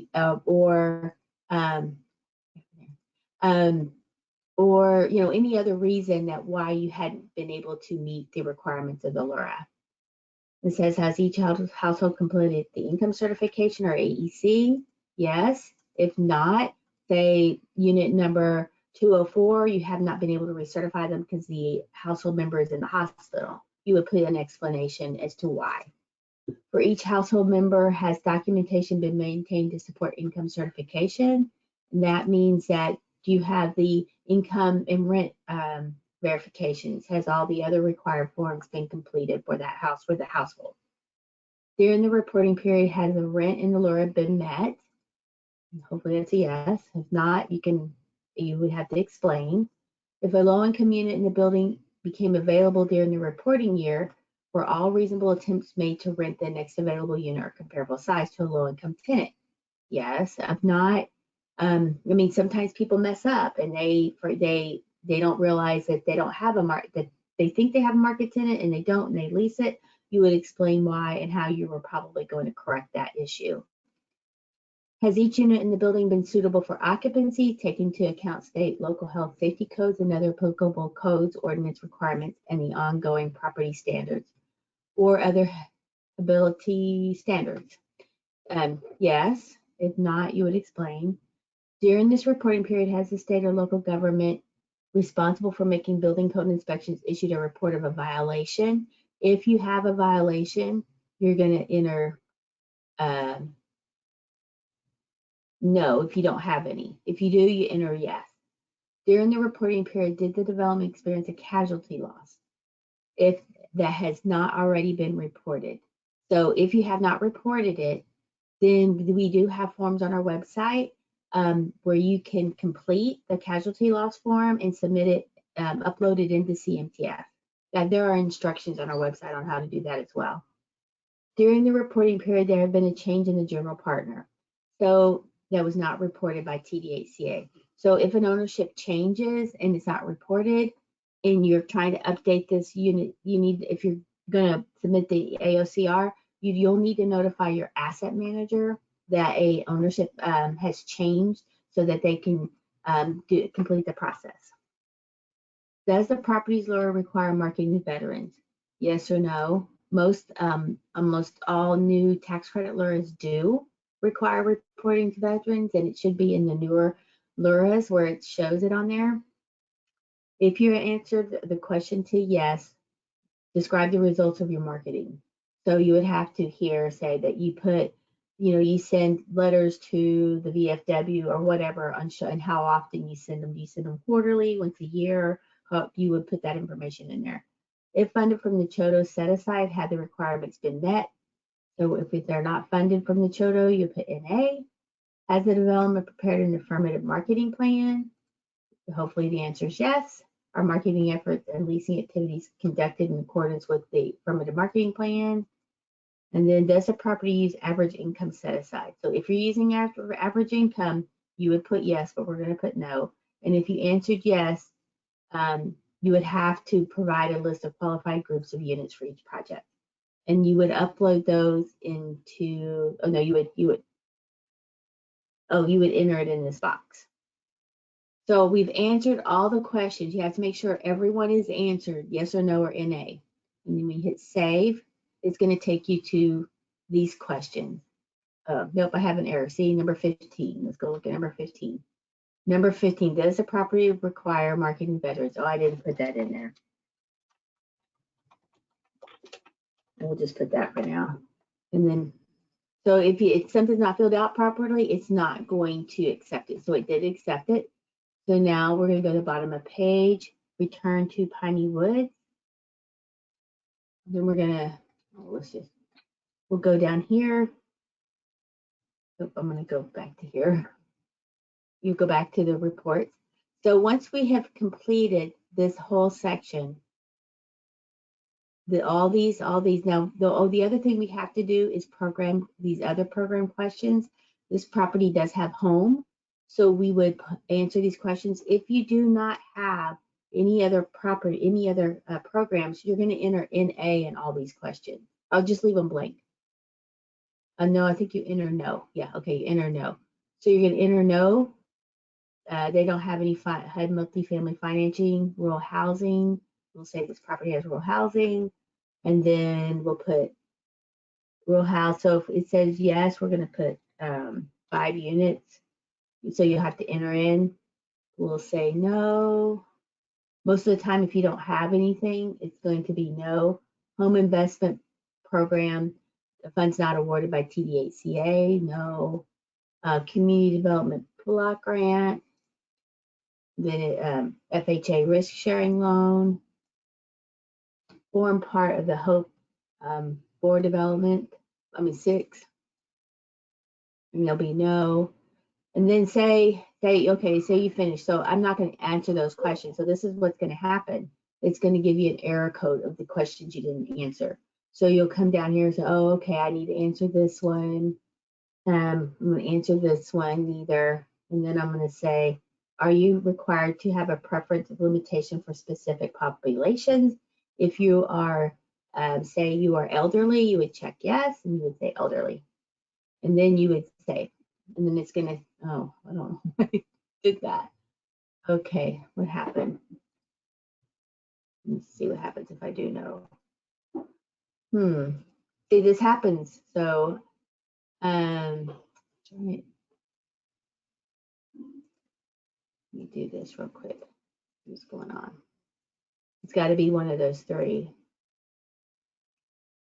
C: or any other reason that why you hadn't been able to meet the requirements of the LURA. It says, has each household completed the income certification or AEC? Yes. If not, say unit number 204, you have not been able to recertify them because the household member is in the hospital. You would put an explanation as to why. For each household member, has documentation been maintained to support income certification? And that means that Do you have the income and rent verifications? Has all the other required forms been completed for that house, for the household? During the reporting period, has the rent and the LURA been met? Hopefully that's a yes. If not, you would have to explain. If a low-income unit in the building became available during the reporting year, were all reasonable attempts made to rent the next available unit or comparable size to a low-income tenant? Yes. If not, I mean, sometimes people mess up and they don't realize that they don't have a market, that they think they have a market tenant and they don't, and they lease it. You would explain why and how you were probably going to correct that issue. Has each unit in the building been suitable for occupancy, taking into account state, local health, safety codes, and other applicable codes, ordinance requirements, and the ongoing property standards or other habitability standards? Yes. If not, you would explain. During this reporting period, has the state or local government responsible for making building code inspections issued a report of a violation? If you have a violation, you're going to enter no if you don't have any. If you do, you enter yes. During the reporting period, did the development experience a casualty loss? If that has not already been reported. So if you have not reported it, then we do have forms on our website where you can complete the casualty loss form and submit it, upload it into CMTF. There are instructions on our website on how to do that as well. During the reporting period, there have been a change in the general partner. So that was not reported by TDHCA. So if an ownership changes and it's not reported and you're trying to update this unit, you need, if you're going to submit the AOCR, you'll need to notify your asset manager that a ownership has changed so that they can complete the process. Does the property's LURA require marketing to veterans? Yes or no? Almost all new tax credit LURAs do require reporting to veterans, and it should be in the newer LURAs where it shows it on there. If you answered the question to yes, describe the results of your marketing. So you would have to here say that you put, you send letters to the VFW or whatever and how often you send them. Do you send them quarterly, once a year? You would put that information in there. If funded from the CHOTO set aside, had the requirements been met? So if they're not funded from the CHOTO, you put NA. Has the development prepared an affirmative marketing plan? Hopefully the answer is yes. Are marketing efforts and leasing activities conducted in accordance with the affirmative marketing plan? And then does the property use average income set aside? So if you're using average income, you would put yes, but we're going to put no. And if you answered yes, you would have to provide a list of qualified groups of units for each project. And you would upload those into, you would enter it in this box. So we've answered all the questions. You have to make sure everyone is answered, yes or no or NA. And then we hit save. It's going to take you to these questions. Nope, I have an error. See, number 15. Let's go look at number 15. Number 15, does the property require marketing veterans? Oh, I didn't put that in there. We'll just put that for now. And then, so if something's not filled out properly, it's not going to accept it. So it did accept it. So now we're going to go to the bottom of page, return to Piney Woods. Then we're going to, we'll go down here. Oh, I'm going to go back to here. You go back to the reports. So once we have completed this whole section, all these now, the other thing we have to do is program these other program questions. This property does have home. So we would answer these questions. If you do not have any other property, any other programs, you're going to enter NA in all these questions. I'll just leave them blank. No, I think you enter no. Yeah, okay, you enter no. So you're going to enter no. They don't have any HUD multifamily financing, rural housing. We'll say this property has rural housing, and then we'll put rural house. So if it says yes, we're going to put 5 units. So you have to enter in. We'll say no. Most of the time, if you don't have anything, it's going to be no. Home investment program, the fund's not awarded by TDHCA, no. Community development block grant, then FHA risk sharing loan, form part of the HOPE board development. 6, and there'll be no. And then say, okay, say you finish. So I'm not going to answer those questions. So this is what's going to happen. It's going to give you an error code of the questions you didn't answer. So you'll come down here and say, oh, okay, I need to answer this one. I'm going to answer this one either. And then I'm going to say, are you required to have a preference of limitation for specific populations? If you are, say you are elderly, you would check yes, and you would say elderly. And then you would say, and then it's gonna, oh, I don't know why I did that. Okay, what happened? Let's see what happens if I do no. See, this happens. So, let me do this real quick. What's going on? It's got to be one of those 3.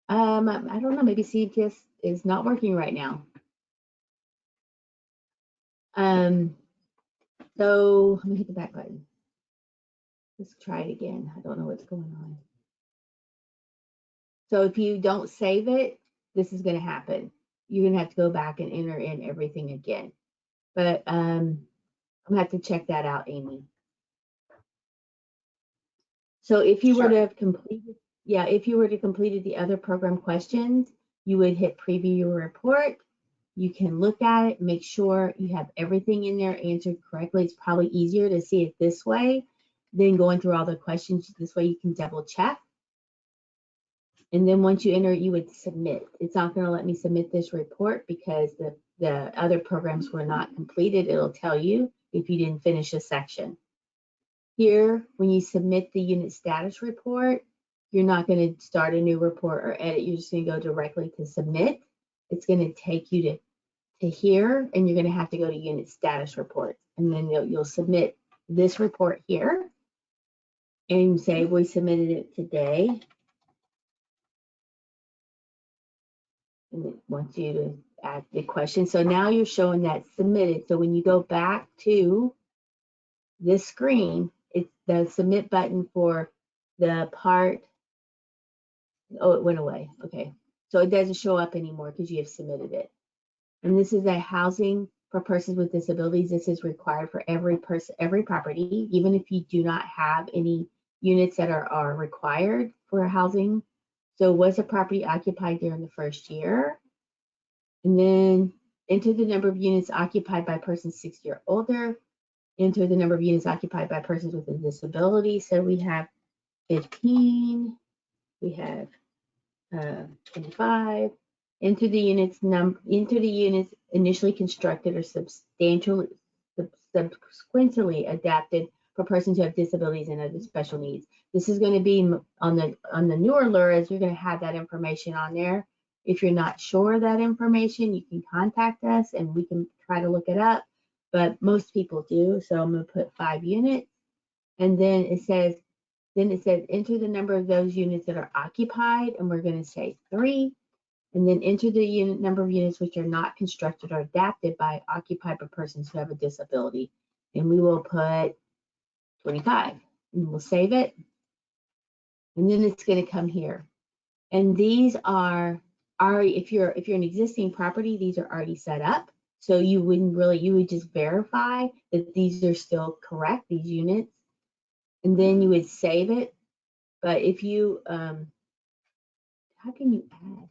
C: I don't know. Maybe CMTS is not working right now. So let me hit the back button. Let's try it again. I don't know what's going on. So if you don't save it, this is going to happen. You're going to have to go back and enter in everything again. But I'm going to have to check that out, Amy. So if you were to have completed, if you were to completed the other program questions, you would hit preview your report. You can look at it, make sure you have everything in there answered correctly. It's probably easier to see it this way than going through all the questions. This way you can double check. And then once you enter, you would submit. It's not going to let me submit this report because the other programs were not completed. It'll tell you if you didn't finish a section. Here, when you submit the unit status report, you're not going to start a new report or edit. You're just going to go directly to submit. It's going to take you to here, and you're going to have to go to unit status report. And then you'll submit this report here and say, we submitted it today. And it wants you to add the question. So now you're showing that submitted. So when you go back to this screen, it's the submit button for the part. Oh, it went away. Okay. So it doesn't show up anymore because you have submitted it. And this is a housing for persons with disabilities. This is required for every person, every property, even if you do not have any units that are required for housing. So was a property occupied during the first year? And then enter the number of units occupied by persons 60 or older. Enter the number of units occupied by persons with a disability. So we have 15, we have 25. Enter the units initially constructed or substantially subsequently adapted for persons who have disabilities and other special needs. This is going to be on the newer LURAs. You're going to have that information on there. If you're not sure of that information, you can contact us and we can try to look it up. But most people do. So I'm going to put 5 units, and then it says enter the number of those units that are occupied, and we're going to say 3. And then enter the number of units which are not constructed or adapted by occupied by persons who have a disability. And we will put 25. And we'll save it. And then it's going to come here. And these are already, if you're an existing property, these are already set up. So you would just verify that these are still correct, these units. And then you would save it. But if you, how can you add?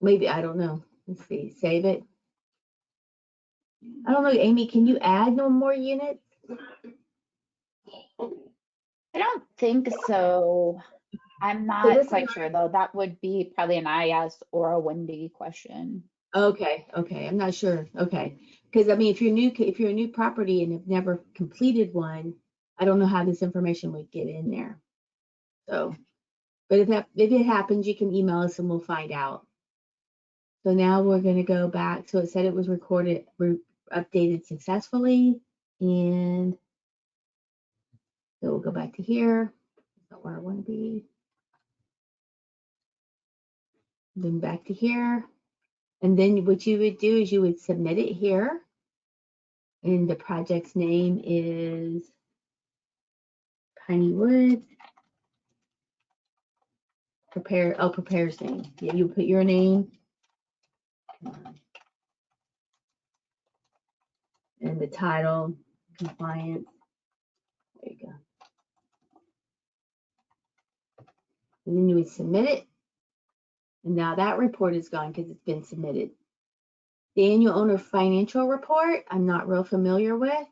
C: Maybe, I don't know. Let's see, save it. I don't know, Amy, can you add no more units?
B: I don't think so. I'm not quite sure though. That would be probably an IS or a Wendy question.
C: Okay, I'm not sure. Okay, because I mean, if you're a new property and have never completed one, I don't know how this information would get in there. So, but if it happens, you can email us and we'll find out. So now we're going to go back. So it said it was updated successfully, and so we'll go back to here. That's not where I want to be. Then back to here. And then what you would do is you would submit it here. And the project's name is Piney Woods. Prepare's name. Yeah, you put your name. And the title, compliance. There you go. And then you would submit it. And now that report is gone because it's been submitted. The annual owner financial report, I'm not real familiar with,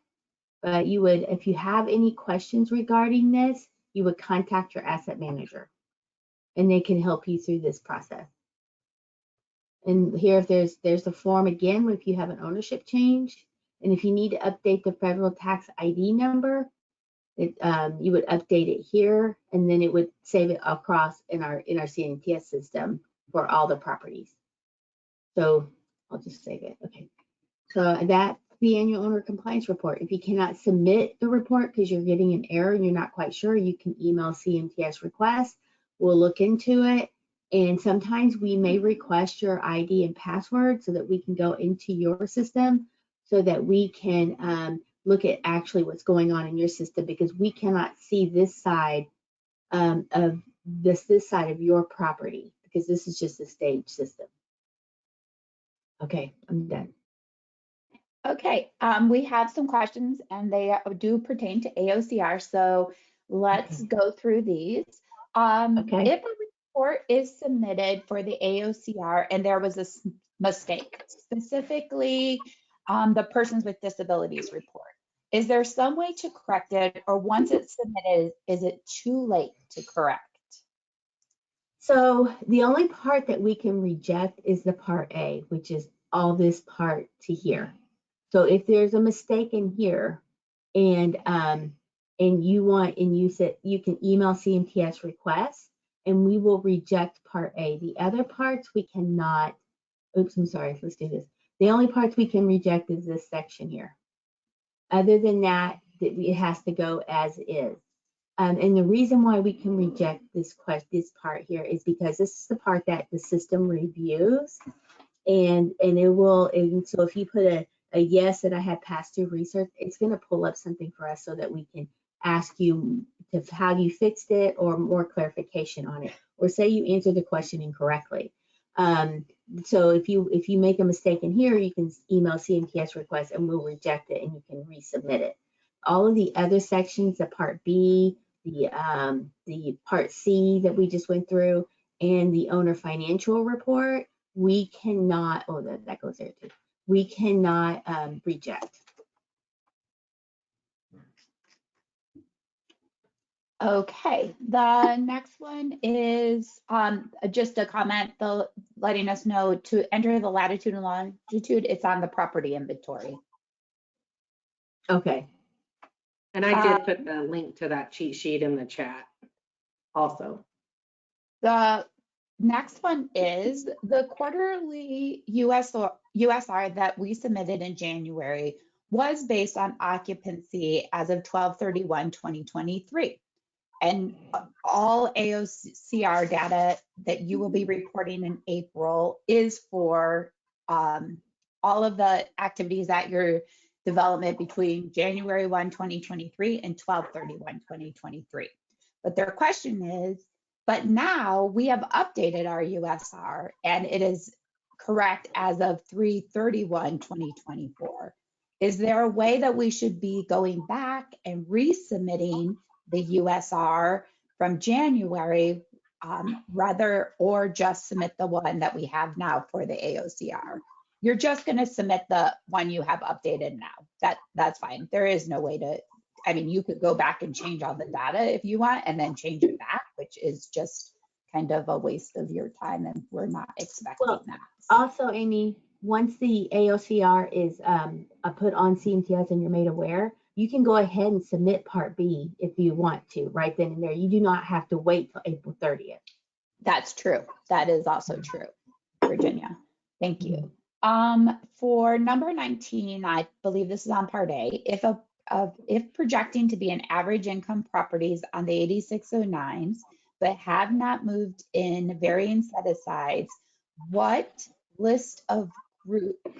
C: but you would, if you have any questions regarding this, you would contact your asset manager and they can help you through this process. And here, if there's the form again, if you have an ownership change, and if you need to update the federal tax ID number, you would update it here, and then it would save it across in our CMTS system for all the properties. So I'll just save it. Okay. So that's the annual owner compliance report. If you cannot submit the report because you're getting an error and you're not quite sure, you can email CMTS request. We'll look into it. And sometimes we may request your ID and password so that we can go into your system so that we can look at actually what's going on in your system, because we cannot see this side of this side of your property, because this is just a stage system. Okay, I'm done.
B: Okay, we have some questions and they do pertain to AOCR, so let's go through these.
C: Okay.
B: If a report is submitted for the AOCR and there was a mistake, specifically the persons with disabilities report, is there some way to correct it, or once it's submitted, is it too late to correct?
C: So the only part that we can reject is the part A, which is all this part to here. So if there's a mistake in here and you said you can email CMTS request and we will reject part A. The other parts we cannot, oops, I'm sorry, let's do this. The only parts we can reject is this section here. Other than that, it has to go as is. And the reason why we can reject this part here is because this is the part that the system reviews, and it will. And so if you put a yes that I had passed through research, it's going to pull up something for us so that we can ask you to how you fixed it or more clarification on it, or say you answered the question incorrectly. So if you make a mistake in here, you can email CMTS request and we'll reject it and you can resubmit it. All of the other sections, the part B, the part C that we just went through, and the owner financial report, we cannot, oh, that goes there too. We cannot reject.
B: Okay, the next one is just a comment letting us know to enter the latitude and longitude. It's on the property inventory.
C: Okay.
A: And I did put the link to that cheat sheet in the chat also.
B: The next one is the quarterly USR that we submitted in January was based on occupancy as of 12/31/2023. And all AOCR data that you will be reporting in April is for all of the activities at your development between January 1, 2023 and 12/31/2023. But their question is, but now we have updated our USR and it is correct as of 3/31/2024. Is there a way that we should be going back and resubmitting the USR from January or just submit the one that we have now for the AOCR? You're just going to submit the one you have updated now. That's fine. There is no way to, I mean, you could go back and change all the data if you want and then change it back, which is just kind of a waste of your time, and we're not expecting that.
C: Also, Amy, once the AOCR is put on CMTS and you're made aware, you can go ahead and submit Part B if you want to, right then and there. You do not have to wait till April 30th.
B: That's true. That is also true, Virginia. Thank you. For number 19, I believe this is on Part A. If projecting to be an average income properties on the 8609s, but have not moved in varying set-asides, what list of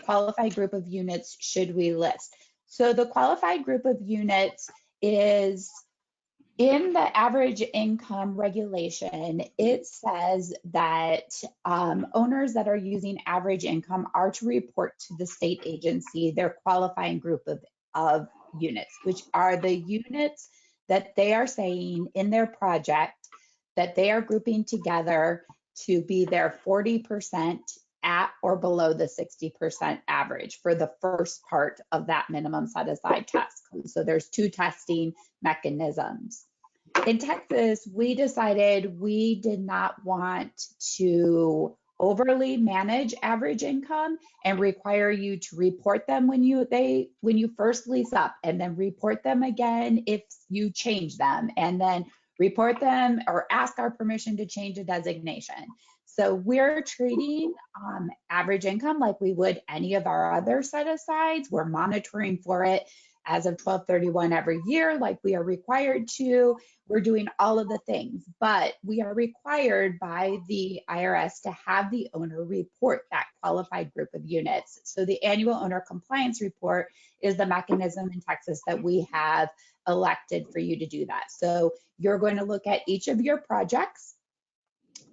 B: qualified group of units should we list? So the qualified group of units is in the average income regulation. It says that owners that are using average income are to report to the state agency their qualifying group of units, which are the units that they are saying in their project that they are grouping together to be their 40% at or below the 60% average for the first part of that minimum set aside test. So there's two testing mechanisms. In Texas, we decided we did not want to overly manage average income and require you to report them when you first lease up, and then report them again if you change them, and then report them or ask our permission to change a designation. So we're treating average income like we would any of our other set-asides. We're monitoring for it as of 12/31 every year, like we are required to. We're doing all of the things, but we are required by the IRS to have the owner report that qualified group of units. So the annual owner compliance report is the mechanism in Texas that we have elected for you to do that. So you're going to look at each of your projects,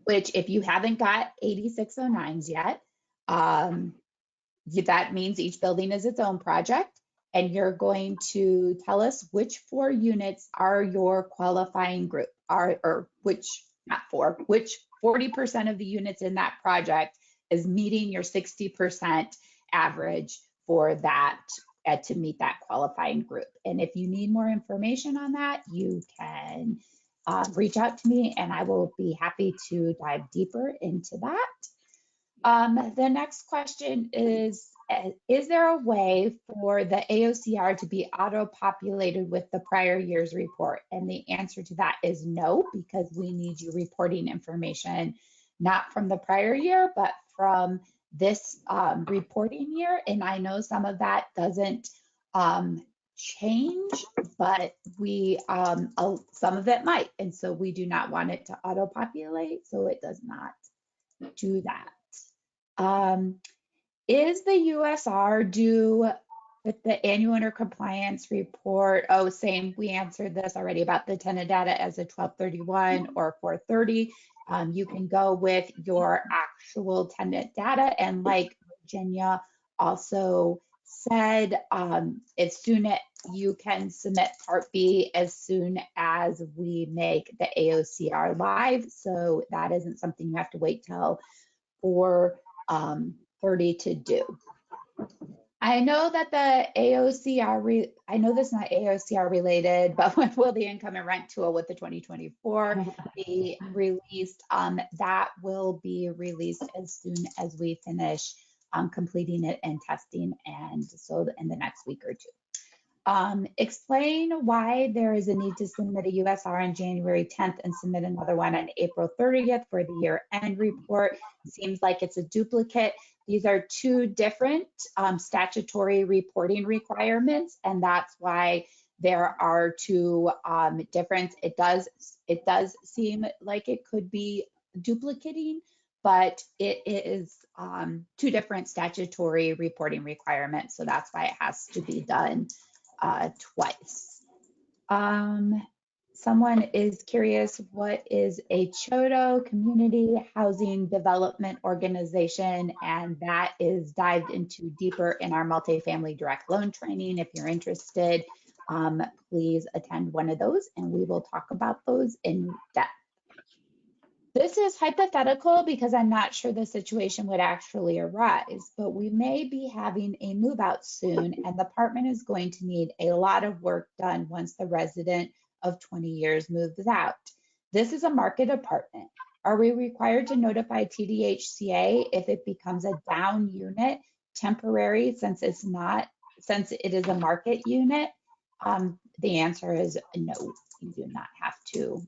B: which if you haven't got 8609s yet, that means each building is its own project. And you're going to tell us which 4 units are your qualifying group, which 40% of the units in that project is meeting your 60% average for that to meet that qualifying group. And if you need more information on that, you can reach out to me and I will be happy to dive deeper into that. The next question is there a way for the AOCR to be auto-populated with the prior year's report? And the answer to that is no, because we need you reporting information not from the prior year, but from this reporting year. And I know some of that doesn't change, but some of it might. And so we do not want it to auto-populate, so it does not do that. Is the USR due with the annual intercompliance report? Oh, same, we answered this already about the tenant data as a 12/31 or 4/30. You can go with your actual tenant data, and like Virginia also said, as soon as you can submit Part B as soon as we make the AOCR live. So that isn't something you have to wait till 4/30 to do. I know that the AOCR, I know this is not AOCR related, but when will the income and rent tool with the 2024 be released? That will be released as soon as we finish completing it and testing, and so in the next week or two. Explain why there is a need to submit a USR on January 10th and submit another one on April 30th for the year-end report. Seems like it's a duplicate. These are two different statutory reporting requirements, and that's why there are two different. It does seem like it could be duplicating, but it is two different statutory reporting requirements, so that's why it has to be done twice. Someone is curious, what is a CHODO, Community Housing Development Organization? And that is dived into deeper in our multifamily direct loan training. If you're interested, please attend one of those and we will talk about those in depth. This is hypothetical because I'm not sure the situation would actually arise, but we may be having a move out soon and the apartment is going to need a lot of work done once the resident of 20 years moves out. This is a market apartment. Are we required to notify TDHCA if it becomes a down unit temporary since it is a market unit? The answer is no, you do not have to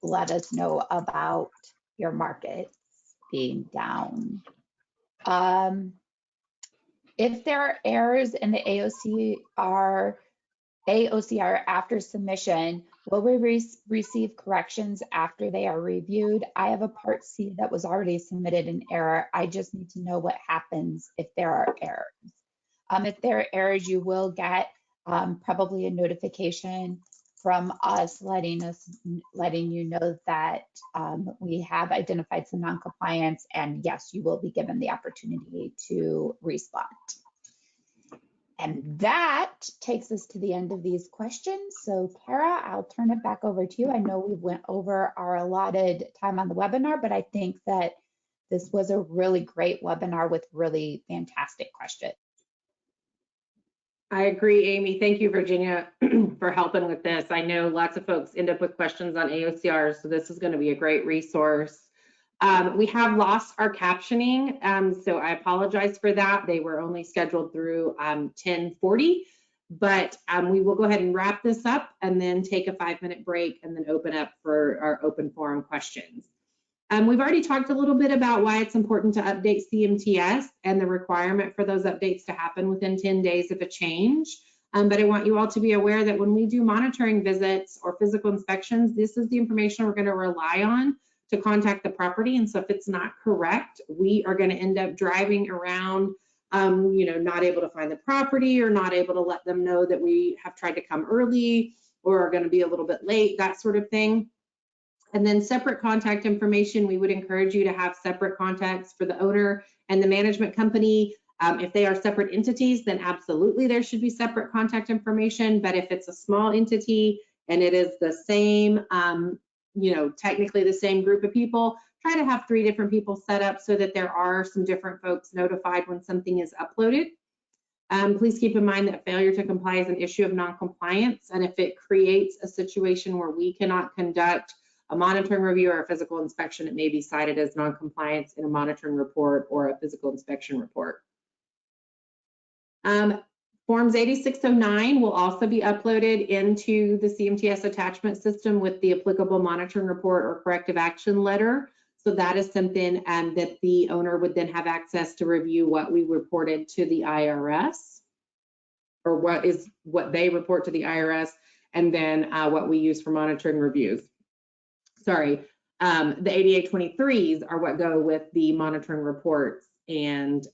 B: let us know about your market being down. If there are errors in the AOCR after submission, will we receive corrections after they are reviewed? I have a Part C that was already submitted in error. I just need to know what happens if there are errors. If there are errors, you will get probably a notification from us letting you know that we have identified some noncompliance, and yes, you will be given the opportunity to respond. And that takes us to the end of these questions. So Kara, I'll turn it back over to you. I know we went over our allotted time on the webinar, but I think that this was a really great webinar with really fantastic questions.
A: I agree, Amy. Thank you, Virginia, for helping with this. I know lots of folks end up with questions on AOCR, so this is going to be a great resource. We have lost our captioning, so I apologize for that. They were only scheduled through 10:40, but we will go ahead and wrap this up and then take a 5-minute break and then open up for our open forum questions. We've already talked a little bit about why it's important to update CMTS and the requirement for those updates to happen within 10 days of a change. But I want you all to be aware that when we do monitoring visits or physical inspections, this is the information we're going to rely on to contact the property. And so if it's not correct, we are going to end up driving around, not able to find the property or not able to let them know that we have tried to come early or are going to be a little bit late, that sort of thing. And then separate contact information, we would encourage you to have separate contacts for the owner and the management company. If they are separate entities, then absolutely there should be separate contact information. But if it's a small entity and it is the same, technically the same group of people, try to have 3 different people set up so that there are some different folks notified when something is uploaded. Please keep in mind that failure to comply is an issue of non-compliance. And if it creates a situation where we cannot conduct a monitoring review or a physical inspection, it may be cited as non-compliance in a monitoring report or a physical inspection report. Forms 8609 will also be uploaded into the CMTS attachment system with the applicable monitoring report or corrective action letter. So that is something that the owner would then have access to review what we reported to the IRS, or what they report to the IRS, and then what we use for monitoring reviews. Sorry, the 8823s are what go with the monitoring reports and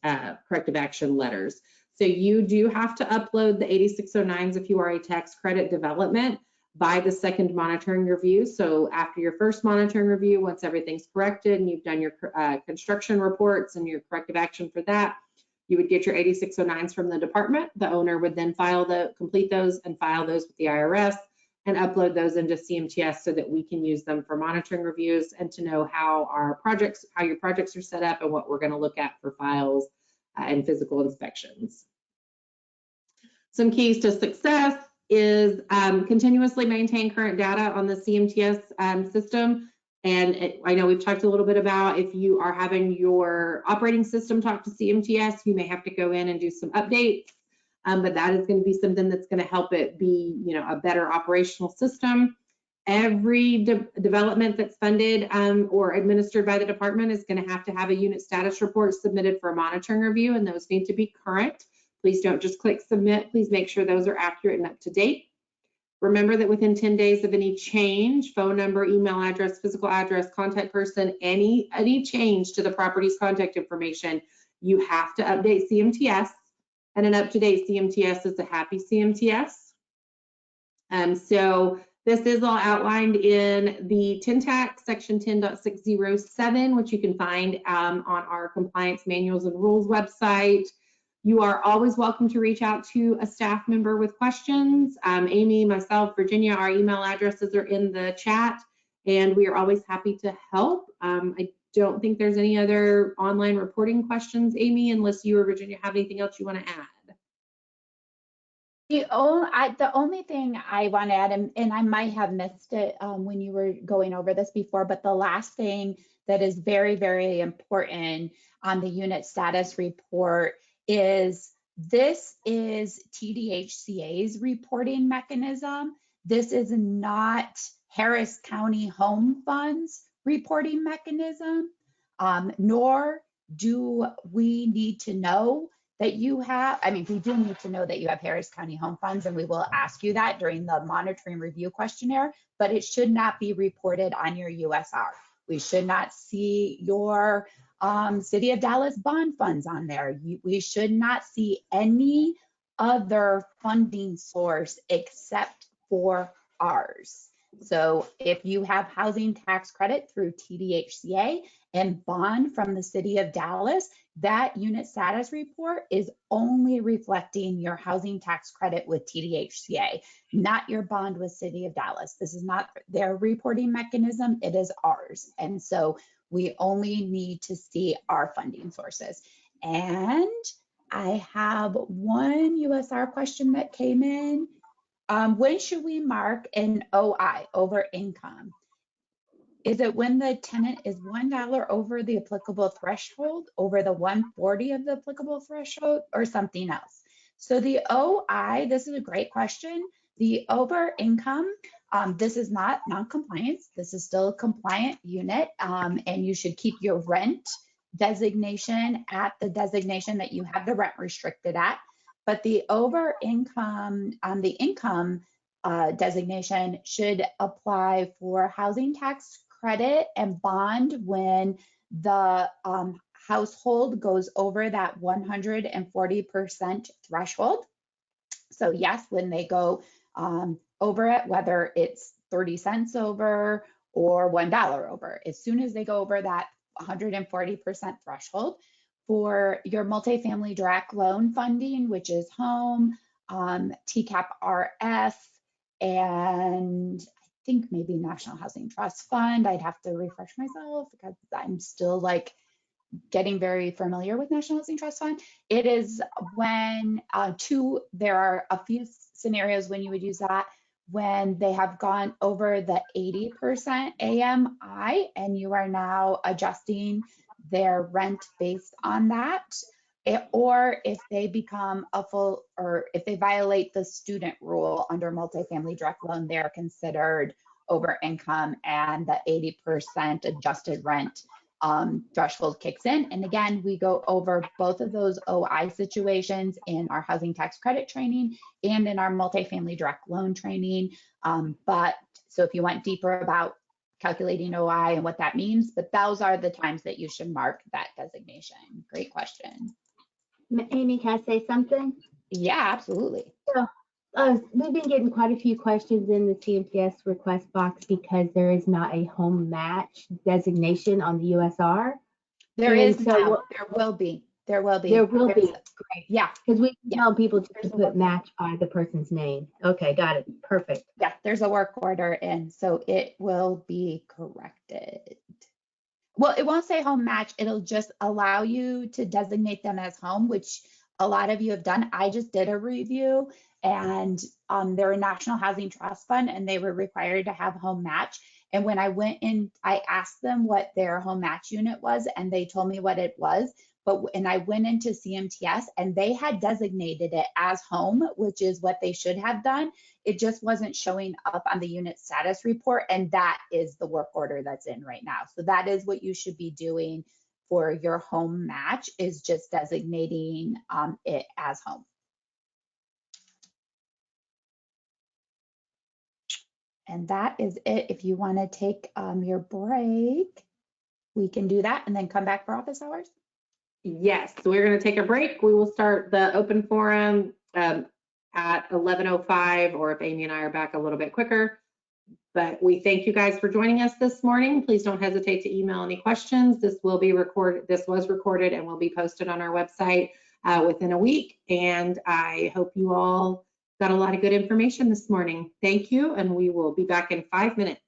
A: corrective action letters. So you do have to upload the 8609s if you are a tax credit development by the second monitoring review. So after your first monitoring review, once everything's corrected and you've done your construction reports and your corrective action for that, you would get your 8609s from the department. The owner would then complete those and file those with the IRS and upload those into CMTS so that we can use them for monitoring reviews and to know how your projects are set up and what we're going to look at for files and physical inspections. Some keys to success is continuously maintain current data on the CMTS system. And I know we've talked a little bit about if you are having your operating system talk to CMTS, you may have to go in and do some updates, but that is going to be something that's going to help it be, a better operational system. Every development that's funded or administered by the department is going to have a unit status report submitted for a monitoring review, and those need to be current. Please don't just click submit. Please make sure those are accurate and up to date. Remember that within 10 days of any change, phone number, email address, physical address, contact person, any change to the property's contact information, you have to update CMTS, and an up-to-date CMTS is a happy CMTS. So this is all outlined in the TINTAC section 10.607, which you can find on our compliance manuals and rules website. You are always welcome to reach out to a staff member with questions. Amy, myself, Virginia, our email addresses are in the chat, and we are always happy to help. I don't think there's any other online reporting questions, Amy, unless you or Virginia have anything else you want to add.
B: The only thing I want to add, and I might have missed it when you were going over this before, but the last thing that is very, very important on the unit status report is this is TDHCA's reporting mechanism. This is not Harris County Home Fund's reporting mechanism, nor do we need to know that you have, we do need to know that you have Harris County Home Funds, and we will ask you that during the monitoring review questionnaire, but it should not be reported on your USR. We should not see your City of Dallas bond funds on there. We should not see any other funding source except for ours. So if you have housing tax credit through TDHCA and bond from the City of Dallas, that unit status report is only reflecting your housing tax credit with TDHCA, not your bond with City of Dallas. This is not their reporting mechanism, it is ours. And so we only need to see our funding sources. And I have one USR question that came in. When should we mark an OI, over income? Is it when the tenant is $1 over the applicable threshold, over the 140 of the applicable threshold, or something else? So the OI, this is a great question. The over income, this is not non-compliance. This is still a compliant unit, and you should keep your rent designation at the designation that you have the rent restricted at. But the over income, the income designation should apply for housing tax credit and bond when the household goes over that 140% threshold. So yes, when they go over it, whether it's 30 cents over or $1 over, as soon as they go over that 140% threshold. For your multifamily direct loan funding, which is home, TCAP RF, and I think maybe National Housing Trust Fund. I'd have to refresh myself because I'm still like getting very familiar with National Housing Trust Fund. It is when there are a few scenarios when you would use that, when they have gone over the 80% AMI and you are now adjusting their rent based on that, or if they become a full, or if they violate the student rule under multifamily direct loan, they're considered over income and the 80% adjusted rent threshold kicks in. And again, we go over both of those OI situations in our housing tax credit training and in our multifamily direct loan training. But so if you want deeper about calculating OI and what that means, but those are the times that you should mark that designation. Great question.
C: Amy, can I say something?
B: Yeah, absolutely.
C: So, we've been getting quite a few questions in the CMTS request box because there is not a home match designation on the USR.
B: There is now. There will be. There will be.
C: There will be. Great.
B: Yeah.
C: Because we tell people to put match by the person's name. Okay, got it. Perfect.
B: Yeah, there's a work order in, so it will be corrected. Well, it won't say home match. It'll just allow you to designate them as home, which a lot of you have done. I just did a review and they're a National Housing Trust Fund and they were required to have home match. And when I went in, I asked them what their home match unit was and they told me what it was. And I went into CMTS and they had designated it as home, which is what they should have done. It just wasn't showing up on the unit status report. And that is the work order that's in right now. So that is what you should be doing for your home match, is just designating it as home. And that is it. If you want to take your break, we can do that and then come back for office hours.
A: Yes, so we're going to take a break. We will start the open forum at 11:05, or if Amy and I are back a little bit quicker. But we thank you guys for joining us this morning. Please don't hesitate to email any questions. This will be recorded. This was recorded and will be posted on our website within a week. And I hope you all got a lot of good information this morning. Thank you, and we will be back in 5 minutes.